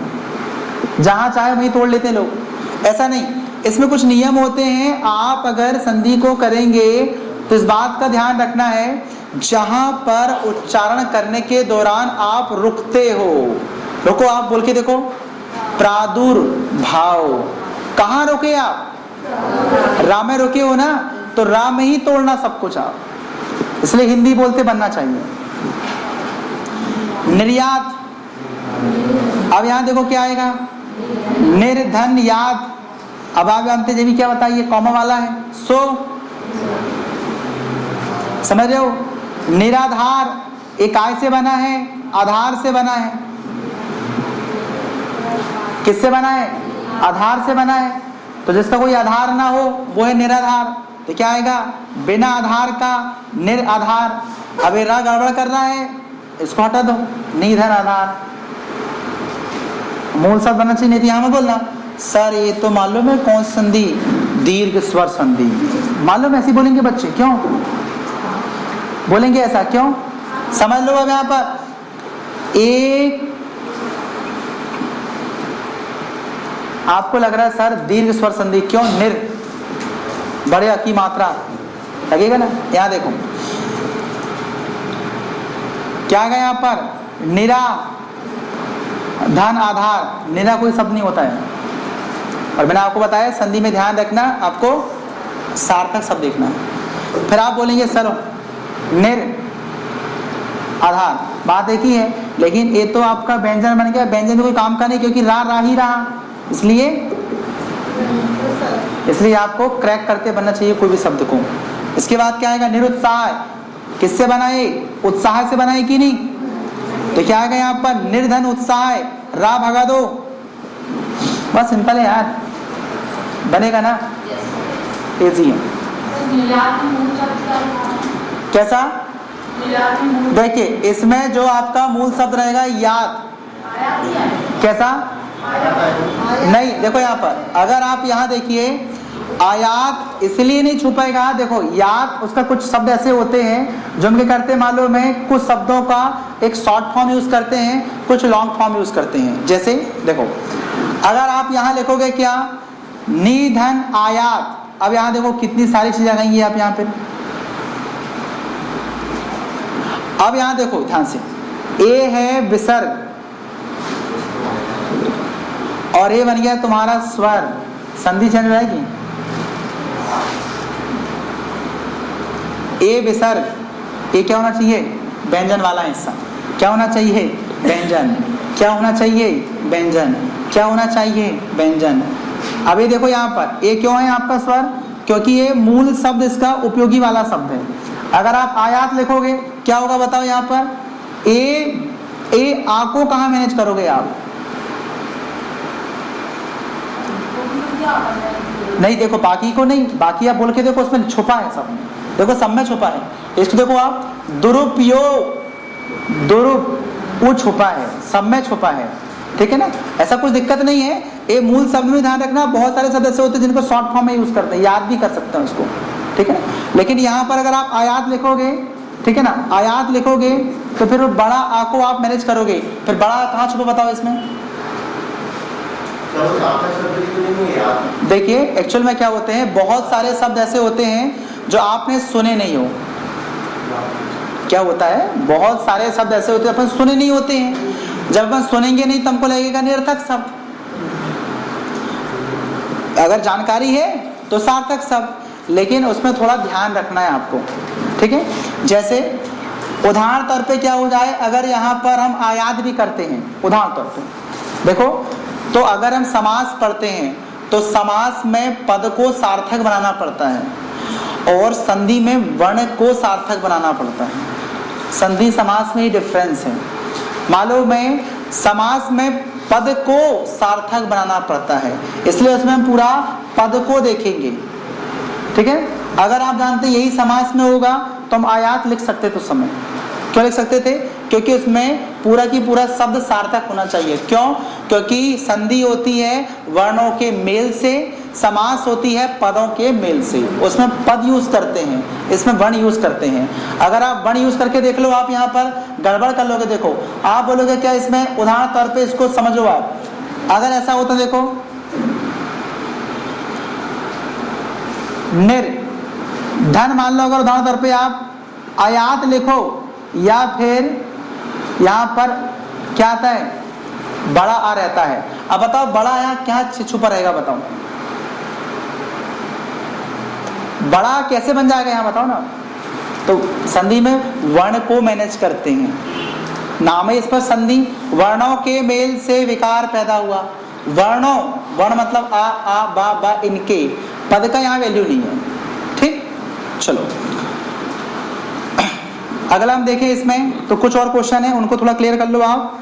S1: जहां चाहे वहीं तोड़ लेते लोग। ऐसा नहीं, इसमें कुछ नियम होते हैं। आप अगर संधि को करेंगे तो इस बात का ध्यान रखना है, जहां पर उच्चारण करने के दौरान आप रुकते हो, रुको आप बोल के देखो, प्रादुर्भाव। कहाँ रुके आप? रा में रुके हो ना, तो रा में ही तोड़ना सब कुछ आप, इसलिए हिंदी बोलते बनना चाहिए। निर्यात। अब यहां देखो क्या आएगा, निर्धन याद। अब आप जानते हैं, भी क्या बताइए, कॉमा वाला है, सो समझ रहे हो। निराधार, एक आय से बना है, आधार से बना है। किससे बना है? आधार से बना है। तो जिसका कोई आधार ना हो वो है निराधार। तो क्या आएगा, बिना आधार का निराधार। अब ये रा गड़बड़ कर रहा है, इसको हटा दो, निधन आधार। मूल शब्द बनना चाहिए, नहीं तो यहां में बोलना सर ये तो मालूम है कौन संधि, दीर्घ स्वर संधि। मालूम ऐसे बोलेंगे बच्चे, क्यों बोलेंगे ऐसा, क्यों? समझ लो। अब यहां पर एक आपको लग रहा है सर दीर्घ स्वर संधि, क्यों? निर, बड़े अ की मात्रा लगेगा ना। यहां देखो क्या गया, यहां पर निरा धन आधार। निरा कोई शब्द नहीं होता है, और मैंने आपको बताया संधि में ध्यान रखना, आपको सार्थक शब्द देखना है। फिर आप बोलेंगे सर निर आधार, बात एक ही है, लेकिन ये तो आपका व्यंजन बन गया। व्यंजन में कोई काम का नहीं, क्योंकि रा ही रहा, इसलिए आपको क्रैक करते बनना चाहिए कोई भी शब्द को। इसके बाद क्या आएगा, निरुत्साह। किससे बनाए? उत्साह से बनाए कि नहीं? तो क्या आएगा यहाँ पर, निर्धन उत्साह, रा भगा दो, बस सिंपल है यार, बनेगा ना, इजी है। कैसा? देखिए इसमें जो आपका मूल शब्द रहेगा याद। कैसा? नहीं, देखो यहाँ पर अगर आप यहाँ देखिए, आयात इसलिए नहीं छुपाएगा। देखो याद, उसका कुछ शब्द ऐसे होते हैं जो उनके करते मालूम है, कुछ शब्दों का एक शॉर्ट फॉर्म यूज करते हैं, कुछ लॉन्ग फॉर्म यूज करते हैं। जैसे देखो अगर आप यहाँ लिखोगे क्या, निधन आयात। अब यहाँ देखो कितनी सारी चीजें आ गई आप यहाँ पे। अब यहाँ देखो ध्यान से, ए है विसर्ग और ये बन गया तुम्हारा स्वर, संधि चल जाएगी। ए विसर्ग, ये क्या होना चाहिए, व्यंजन वाला हिस्सा। क्या होना चाहिए, व्यंजन। क्या होना चाहिए, व्यंजन। क्या होना चाहिए, व्यंजन। अब ये देखो यहाँ पर ए क्यों है आपका स्वर, क्योंकि ये मूल शब्द इसका उपयोगी वाला शब्द है। अगर आप आयात लिखोगे क्या होगा बताओ, यहाँ पर ए आ को कहाँ मैनेज करोगे आप? नहीं, देखो बाकी को नहीं, बाकी आप बोल के देखो उसमें छुपा है, सब में देखो, सब में छुपा है। इसको देखो आप, दुरुपयोग, वो छुपा है, सब में छुपा है, ठीक है ना। ऐसा कुछ दिक्कत नहीं है। ये मूल शब्द में ध्यान रखना, बहुत सारे शब्द ऐसे होते हैं जिनको शॉर्ट फॉर्म में यूज करते हैं, याद भी कर सकते हैं उसको, ठीक है। लेकिन यहाँ पर अगर आप आयात लिखोगे, ठीक है ना, आयात लिखोगे तो फिर बड़ा आ को आप मैनेज करोगे, फिर बड़ा कहाँ छुपा बताओ इसमें? देखिए एक्चुअल में क्या होते हैं, बहुत सारे शब्द ऐसे होते हैं जो आपने सुने नहीं हो। क्या होता है, बहुत सारे शब्द ऐसे होते हैं अपन सुने नहीं होते हैं। जब अपन सुनेंगे नहीं तो हमको लगेगा निरर्थक शब्द, अगर जानकारी है तो सार्थक शब्द, लेकिन उसमें थोड़ा ध्यान रखना है आपको, ठीक है। जैसे उदाहरण तौर पे क्या हो जाए, अगर यहाँ पर हम आयात भी करते हैं, उदाहरण तौर पे देखो, तो अगर हम समास पढ़ते हैं तो समास में पद को सार्थक बनाना पड़ता है और संधि में वर्ण को सार्थक बनाना पड़ता है। संधि समास में ही डिफरेंस है, मालूम है। समास में पद को सार्थक बनाना पड़ता है, इसलिए उसमें हम पूरा पद को देखेंगे, ठीक है। अगर आप जानते यही समास में होगा तो हम आयात लिख सकते थे उस समय। क्यों लिख सकते थे? क्योंकि उसमें पूरा की पूरा शब्द सार्थक होना चाहिए। क्यों? क्योंकि संधि होती है वर्णों के मेल से, समास होती है पदों के मेल से। उसमें पद यूज करते हैं, इसमें वर्ण यूज करते हैं। अगर आप वर्ण यूज करके देख लो, आप यहाँ पर गड़बड़ कर लोगे। देखो आप बोलोगे क्या इसमें, उदाहरण तौर पे इसको समझो आप। अगर ऐसा होता, देखो धन मान लो, अगर उदाहरण तौर पे आप आयात लिखो, या फिर यहाँ पर क्या आता है, बड़ा आ रहता है। अब बताओ बड़ा यहाँ क्या छुपा रहेगा, बताओ बड़ा कैसे बन जाएगा यहाँ, बताओ ना। तो संधि में वर्ण को मैनेज करते हैं, नाम है, इस पर संधि, वर्णों के मेल से विकार पैदा हुआ। वर्णों, वर्ण मतलब आ बा, इनके पद का यहाँ वैल्यू नहीं है। ठीक, चलो अगला हम देखें इसमें, तो कुछ और क्वेश्चन है उनको थोड़ा क्लियर कर लो आप।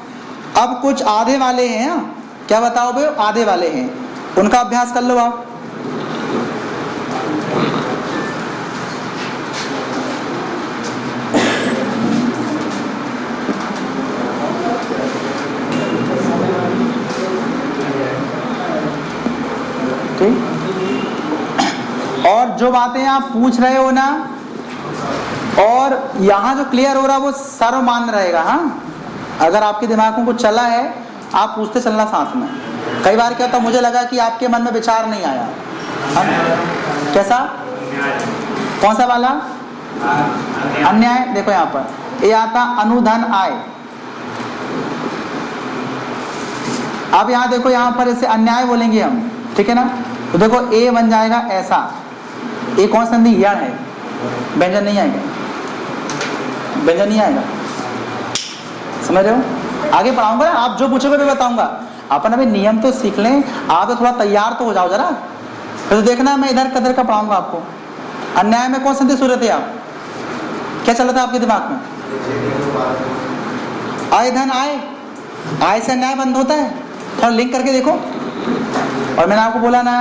S1: अब कुछ आधे वाले हैं, क्या बताओ भाई, आधे वाले हैं, उनका अभ्यास कर लो आप। ठीक, और जो बातें आप पूछ रहे हो ना, और यहाँ जो क्लियर हो रहा है वो सर्वमान्य रहेगा। हाँ, अगर आपके दिमाग में कुछ चला है आप पूछते चलना साथ में। कई बार क्या होता है, मुझे लगा कि आपके मन में विचार नहीं आया। कैसा, कौन सा वाला, अन्याय। देखो यहाँ पर ये आता अनुधन आय। अब यहाँ देखो, यहाँ पर इसे अन्याय बोलेंगे हम, ठीक है ना। तो देखो ए बन जाएगा ऐसा, ए कौन संधि, यण है, व्यंजन नहीं आएगा, व्यंजन नहीं आएगा, समझ रहे हो। आगे पढ़ाऊंगा, आप जो पूछोगे मैं बताऊंगा। अपन अभी नियम तो सीख लें, आप तो थोड़ा तैयार तो हो जाओ जरा, फिर तो देखना मैं इधर कदर का पढ़ाऊंगा आपको। अन्याय में कौन संधि सूरत है, आप क्या चल रहा था आपके दिमाग में, आय धन आय, आय से अन्याय बंद होता है, थोड़ा लिंक करके देखो। और मैंने आपको बोला ना,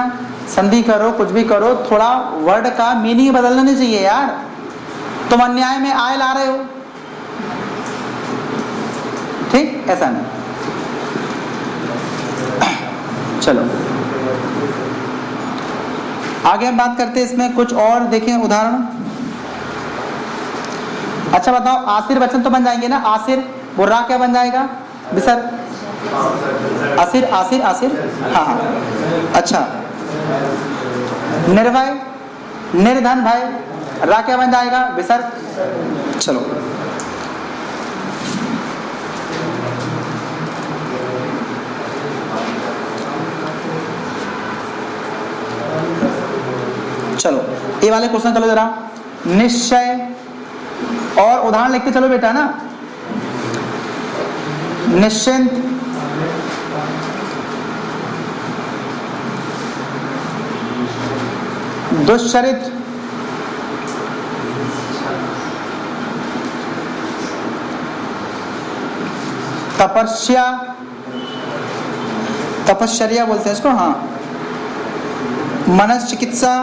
S1: संधि करो कुछ भी करो, थोड़ा वर्ड का मीनिंग बदलना नहीं चाहिए यार। तुम अन्याय में आय ला रहे हो, ठीक, ऐसा नहीं। चलो आगे हम बात करते हैं, इसमें कुछ और देखें उदाहरण। अच्छा बताओ, आसिर वचन तो बन जाएंगे ना, आसिर, बुर्रा क्या बन जाएगा, बिसर, आसिर आसिर आसिर, हाँ हाँ। अच्छा, निर्भय, निर्धन भय, रा क्या बन जाएगा, बिसर। चलो चलो ये वाले क्वेश्चन चलो जरा। निश्चय, और उदाहरण लिखते चलो बेटा ना। निश्चिंत, दुश्चरित, तपस्या, तपश्चर्या बोलते हैं इसको, हाँ, मनस चिकित्सा,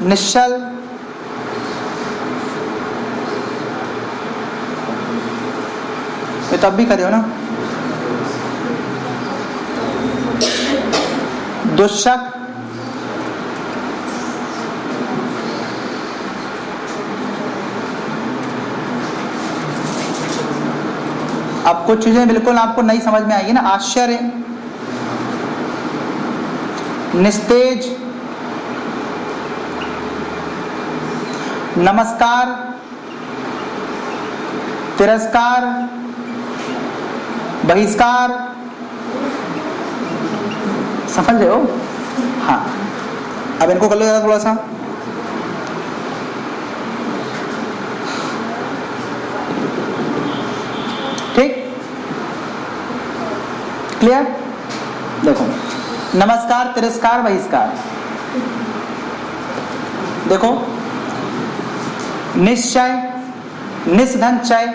S1: निश्चल, ये तब भी करे हो ना, दुष्शक, अब कुछ चीजें बिल्कुल आपको नहीं समझ में आएगी ना, आश्चर्य, निस्तेज, नमस्कार, तिरस्कार, बहिष्कार, समझ रहे हो। हाँ, अब इनको कर लो जरा थोड़ा सा। ठीक, क्लियर। देखो नमस्कार, तिरस्कार, बहिष्कार, देखो निश्चय, निस्धन चय,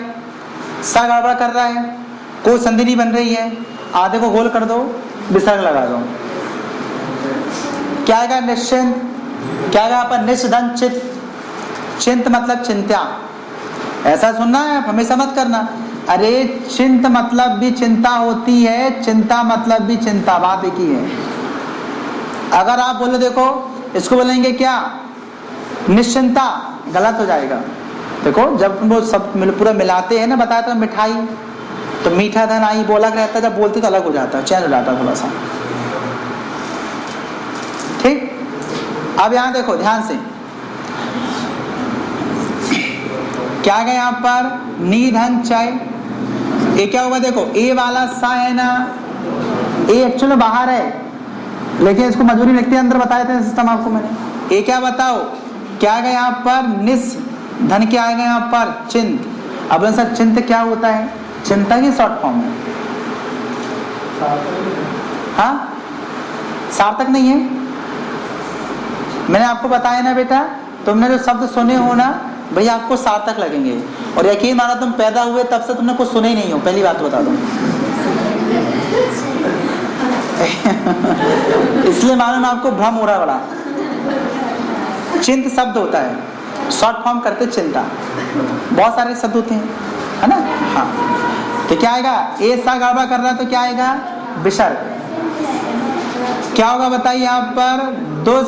S1: सा गड़बड़ कर रहा है, कोई संधि नहीं बन रही है, आधे को गोल कर दो, विसर्ग लगा दो, क्या आएगा, निश्चिंत, क्या आएगा पर निस्धन चित, चिंत मतलब चिंता, ऐसा सुनना है हमेशा मत करना। अरे चिंत मतलब भी चिंता होती है, चिंता मतलब भी चिंता, बात एक ही है। अगर आप बोलो देखो इसको बोलेंगे क्या, निश्चिंता, गलत हो जाएगा। देखो जब तुम वो सब पूरा मिलाते हैं ना, बताया तो मिठाई, तो मीठा धन आई बोला रहता, जब बोलते तो अलग हो जाता है, चेंज हो जाता है थोड़ा सा। ठीक, अब यहां देखो ध्यान से, क्या गया यहाँ पर, निधन चय, ये क्या होगा, देखो ए वाला सा है ना, ए एक्चुअली में बाहर है, लेकिन इसको मजबूरी लिखते हैं अंदर, बताए थे सिस्टम आपको मैंने। ए क्या बताओ, क्या गया यहाँ पर, निस, धन क्या आएगा यहाँ पर, चिंत। अब सर चिंत क्या होता है, चिंता की शॉर्ट फॉर्म है। हाँ, सार्थक नहीं है। मैंने आपको बताया ना बेटा, तुमने जो शब्द सुने हो ना भैया आपको सार्थक लगेंगे, और यकीन मानो तुम पैदा हुए तब से तुमने कुछ सुने ही नहीं हो, पहली बात बता दो। इसलिए मालूम आपको भ्रम हो रहा बड़ा। चिंत शब्द होता है, शॉर्ट फॉर्म करते चिंता, बहुत सारे शब्द होते हैं, है ना। हाँ, तो क्या आएगा, ऐसा गड़बड़ कर रहा है तो क्या आएगा, विसर्ग। क्या होगा बताइए यहाँ पर, दुष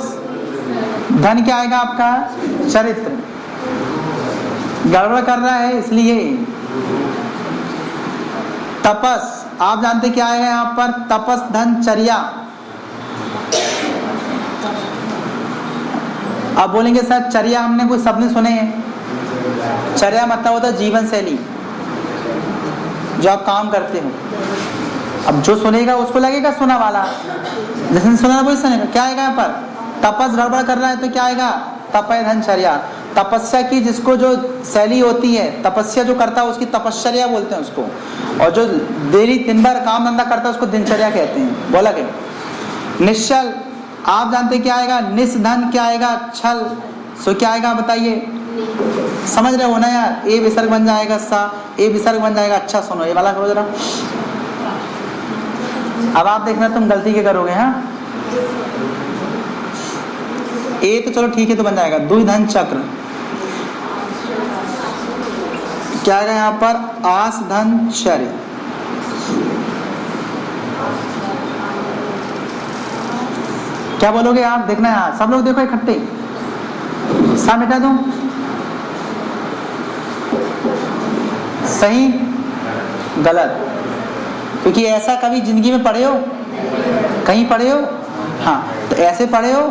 S1: धन क्या आएगा आपका, चरित्र। गड़बड़ कर रहा है इसलिए। तपस, आप जानते क्या आएगा यहाँ पर, तपस धन चर्या। आप बोलेंगे सर चर्या हमने कुछ सबने सुने हैं। चर्या मतलब होता है जीवन शैली, जो आप काम करते हो। अब जो सुनेगा उसको लगेगा सुना वाला, जिसने सुना वही सुनेगा। क्या आएगा यहाँ पर, तपस गड़बड़ कर रहा है तो क्या आएगा, तपय धन चर्या। तपस्या की जिसको जो शैली होती है, तपस्या जो करता है उसकी तपश्चर्या बोलते हैं उसको, और जो डेली दिन भर काम धंधा करता है उसको दिनचर्या कहते हैं। बोला क्या, निश्चल, आप जानते क्या आएगा, निस्धन क्या आएगा, छल। सो क्या आएगा बताइए, समझ रहे हो ना यार, ए विसर्ग बन जाएगा सा, ए विसर्ग बन जाएगा। अच्छा सुनो ये वाला करो जरा। अब आप देखना तुम गलती क्या करोगे। हाँ, ए तो चलो ठीक है तो बन जाएगा, द्विधन चक्र। क्या आएगा यहाँ पर, आस धन चर्य। क्या बोलोगे आप, देखना यहाँ सब लोग देखो इकट्ठे, सब मिटा दूं, सही गलत, क्योंकि ऐसा कभी जिंदगी में पढ़े हो, कहीं पढ़े हो। हाँ, तो ऐसे पढ़े हो।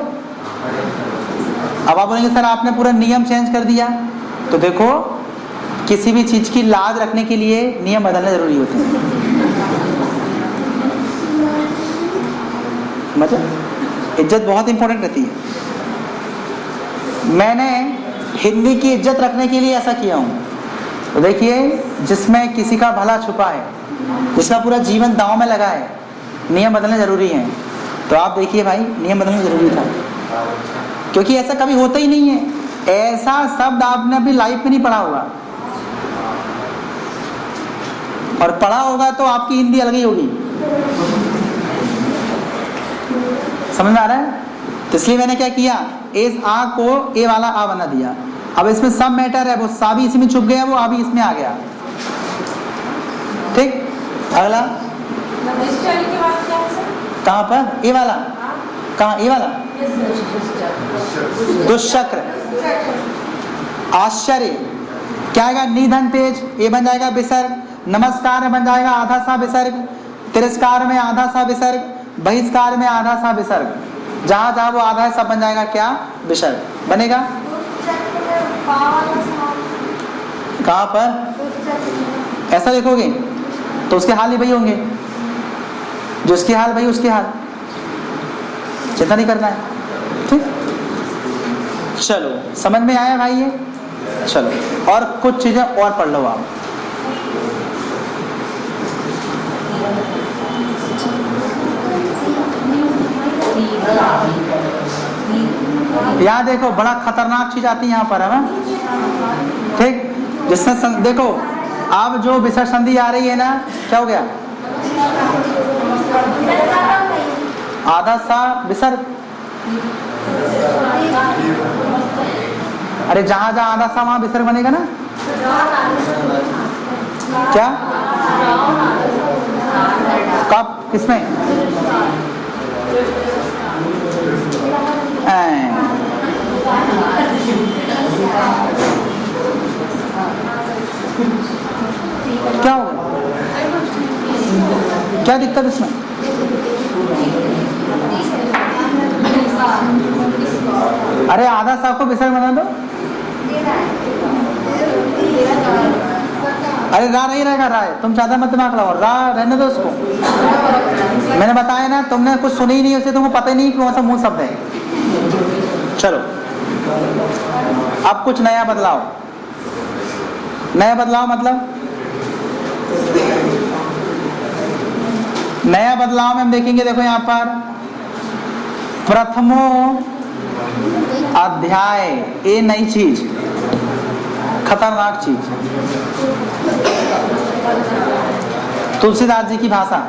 S1: अब आप बोलेंगे सर आपने पूरा नियम चेंज कर दिया, तो देखो किसी भी चीज की लाज रखने के लिए नियम बदलने जरूरी होते हैं। मतलब इज्जत बहुत इंपॉर्टेंट रहती है। मैंने हिंदी की इज्जत रखने के लिए ऐसा किया हूँ। तो देखिए, जिसमें किसी का भला छुपा है, जिसका पूरा जीवन दांव में लगा है, नियम बदलने जरूरी हैं। तो आप देखिए भाई, नियम बदलना जरूरी था, क्योंकि ऐसा कभी होता ही नहीं है। ऐसा शब्द आपने अभी लाइफ में नहीं पढ़ा होगा, और पढ़ा होगा तो आपकी हिंदी अलग ही होगी। समझ में आ रहा है। तो इसलिए मैंने क्या किया, इस आ को ए वाला आ बना दिया। अब इसमें सब मैटर है, वो सा भी इसी में छुप गया, वो आ भी इसमें आ गया। ठीक, अगला कहाँ पर, ए वाला, कहाँ ए वाला, दुष्चक्र। आश्चर्य क्या आएगा, निधन तेज, ये बन जाएगा विसर्ग। नमस्कार में बन जाएगा आधा सा विसर्ग, तिरस्कार में आधा सा विसर्ग, बहिष्कार में आधा सा विसर्ग। जहां जहां वो आधा है सब बन जाएगा क्या, विसर्ग बनेगा। कहां पर, ऐसा देखोगे तो उसके हाल ही वही होंगे, जो उसके हाल वही उसके हाल, चिंता नहीं करना है। ठीक, चलो समझ में आया भाई ये। चलो और कुछ चीजें और पढ़ लो आप। यहाँ देखो बड़ा खतरनाक चीज आती है यहाँ पर, है ना। ठीक, जिसमें देखो अब जो विसर्ग संधि आ रही है ना, क्या हो गया, आधा सा विसर्ग। अरे जहां जहां आधा सा वहां विसर्ग बनेगा ना। क्या, कब, किसमें, क्या होगा, क्या दिक्कत इसमें। अरे आधा सा को विसर्ग बना दो। अरे रा नहीं रहेगा, रा है, तुम ज्यादा मत दिमाग लगाओ, रा रहने दो उसको। मैंने बताया ना, तुमने कुछ सुनी ही नहीं, उसे तुमको पता ही नहीं कौन सा मूल शब्द है। चलो अब कुछ नया बदलाव। नया बदलाव मतलब नया बदलाव में हम देखेंगे, देखो यहाँ पर प्रथमो अध्याय, ये नई चीज, खतरनाक चीज, तुलसीदास जी की भाषा।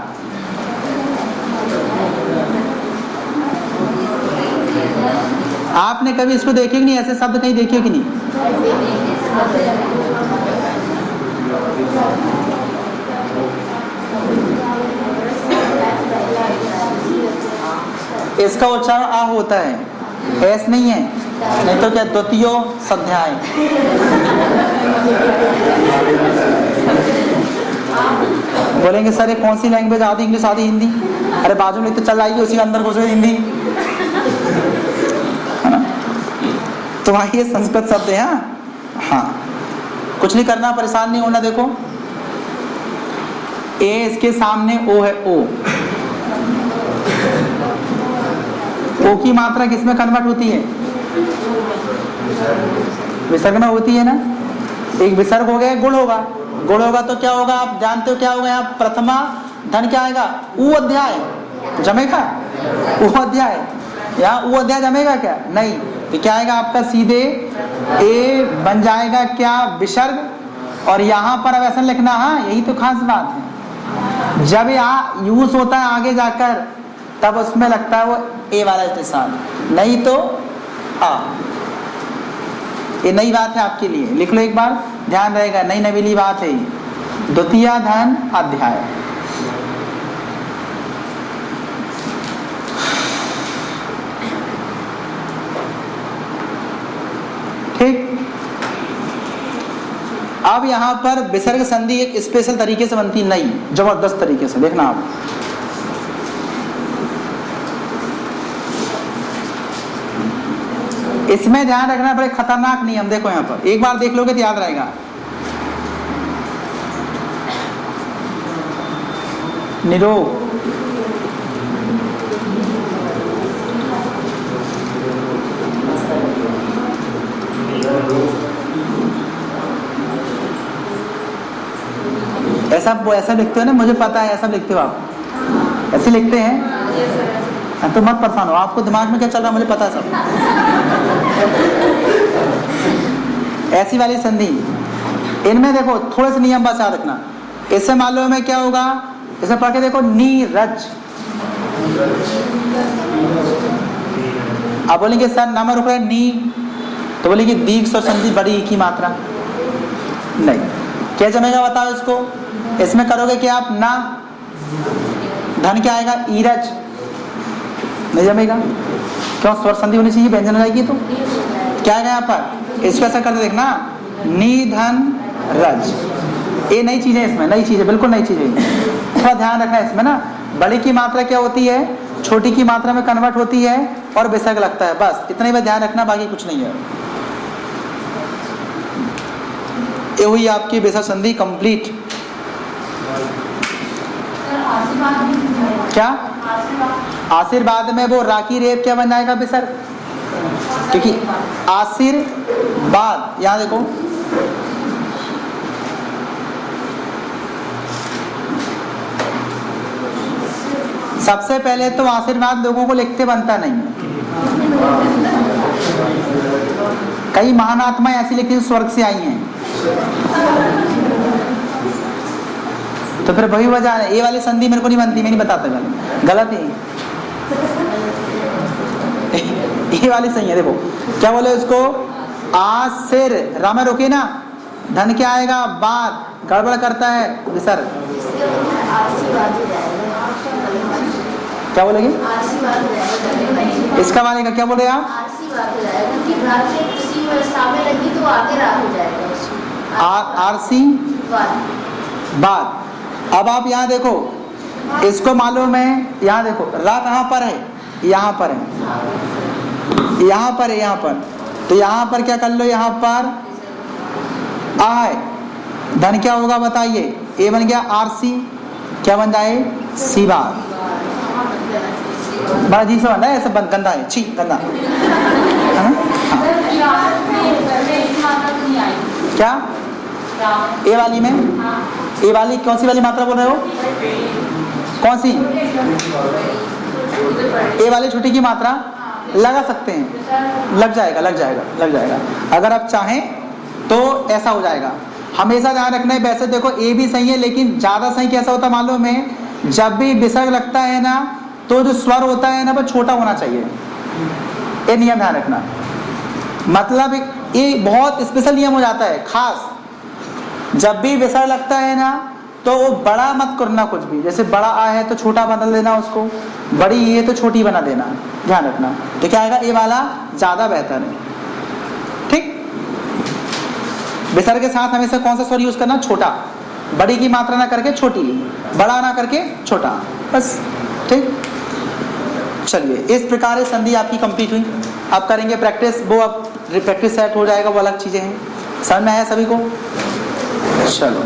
S1: आपने कभी इसको देखे कि नहीं, ऐसे शब्द कहीं देखे कि नहीं? इसका उच्चारण आ होता है, एस नहीं है, नहीं तो क्या द्वितीयो सध्याय। बोलेंगे सर ये कौन सी लैंग्वेज आती, इंग्लिश आती, हिंदी? अरे बाजू में तो चल आएगी, उसी के अंदर घुस गई हिंदी, है ना? तो भाई ये संस्कृत शब्द है। हाँ, कुछ नहीं करना, परेशान नहीं होना। देखो ए इसके सामने ओ है, ओ की मात्रा किसमें कन्वर्ट होती है? विसर्ग में होती है ना। एक विसर्ग हो गया, गुण होगा, गुण होगा तो क्या होगा आप जानते हो क्या होगा? यहाँ प्रथमा धन क्या आएगा? ऊ अध्याय जमेगा, ऊ अध्याय, यहाँ ऊ अध्याय जमेगा क्या? नहीं, तो क्या आएगा आपका? सीधे ए बन जाएगा क्या? विसर्ग। और यहाँ पर अब ऐसा लिखना, हाँ यही तो खास बात है, जब यहाँ यूज होता है आगे जाकर तब उसमें लगता है वो ए वाला इत्तेसाल, नहीं तो आ। ये नई बात है आपके लिए, लिख लो एक बार, ध्यान रहेगा, नई नवीली बात है। द्वितीय धन अध्याय, ठीक। अब यहां पर विसर्ग संधि एक स्पेशल तरीके से बनती, नई जबरदस्त तरीके से, देखना आप। इसमें ध्यान रखना, बड़े खतरनाक नियम, देखो यहाँ पर एक बार देख लोगे तो याद रहेगा। निरोग, ऐसा लिखते हो ना, मुझे पता है ऐसा लिखते हो आप, ऐसे लिखते हैं तो मत परेशान हो, आपको दिमाग में क्या चल रहा है मुझे पता है सब। ऐसी वाली संधि, इनमें देखो थोड़े से नियम बस याद रखना। इससे मालूम है क्या होगा? इसे पढ़ के देखो, नीरज। आप बोलेंगे सर नाम रुक रहा है नी, तो बोलेंगे दीर्घ स्वर संधि बड़ी की मात्रा नहीं, क्या जमेगा बताओ इसको? इसमें करोगे कि आप ना, धन क्या आएगा? ईरज, नहीं जमेगा, क्यों? स्वर संधि होनी चाहिए, व्यंजन हो जाएगी। तो क्या आएगा यहाँ पर? इसको ऐसा करके देखना, नी धन रज, ये नई चीज है, इसमें नई चीज है, बिल्कुल नई चीज है। थोड़ा ध्यान रखना इसमें ना, बड़ी की मात्रा क्या होती है? छोटी की मात्रा में कन्वर्ट होती है और विसर्ग लगता है, बस इतना ही ध्यान रखना, बाकी कुछ नहीं है। ये हुई आपकी विसर्ग संधि कंप्लीट। क्या आशीर्वाद में वो राखी रेप क्या बन जाएगा? विसर्ग, क्योंकि आशीर्वाद, यहां देखो सबसे पहले तो आशीर्वाद लोगों को लिखते बनता नहीं है, कई महान आत्माएं ऐसी लिखती स्वर्ग से आई हैं, तो फिर वही वजह है। ये वाली संधि मेरे को नहीं बनती, मैं नहीं बताता, गलत है। ये वाली सही है, देखो क्या बोले उसको? आसिर, रामा रोके ना, धन क्या आएगा? बाद, गड़बड़ करता है विसर्ग, क्या बोलेंगे? इसका वाले का क्या बोले आप? आरसी बाद। अब आप यहाँ देखो, इसको मालूम है, यहाँ देखो रा कहाँ पर है? यहाँ पर है, यहाँ पर है, यहाँ पर, तो यहाँ पर क्या कर लो? यहाँ पर आ है, धन क्या होगा बताइए? ए बन गया आरसी, क्या बन जाए? सी बार। बड़ा अजीब सा बन रहा है, ऐसा गंदा है, छी गंदा है ना? क्या ए वाली में? ए वाली कौन सी वाली मात्रा बोल रहे हो? कौन सी? ए वाली छोटी की मात्रा लगा सकते हैं, लग जाएगा लग जाएगा लग जाएगा। अगर आप चाहें तो ऐसा हो जाएगा। हमेशा ध्यान रखना है, वैसे देखो ए भी सही है, लेकिन ज्यादा सही कैसा होता है मालूम है? जब भी विसर्ग लगता है ना तो जो स्वर होता है ना वो छोटा होना चाहिए। ये नियम ध्यान रखना, मतलब ये बहुत स्पेशल नियम हो जाता है खास। जब भी विसर्ग लगता है ना तो वो बड़ा मत करना कुछ भी, जैसे बड़ा आ है तो छोटा बदल देना उसको, बड़ी ई है तो छोटी बना देना, ध्यान रखना। तो क्या आएगा? ए वाला ज्यादा बेहतर है। ठीक, विसर्ग के साथ हमेशा कौन सा स्वर यूज करना? छोटा, बड़ी की मात्रा ना करके छोटी, बड़ा ना करके छोटा, बस। ठीक, चलिए इस प्रकार संधि आपकी कंप्लीट हुई। अब करेंगे प्रैक्टिस, वो अब प्रैक्टिस सेट हो जाएगा, वो अलग चीजें हैं। समझ में आया सभी को? चलो।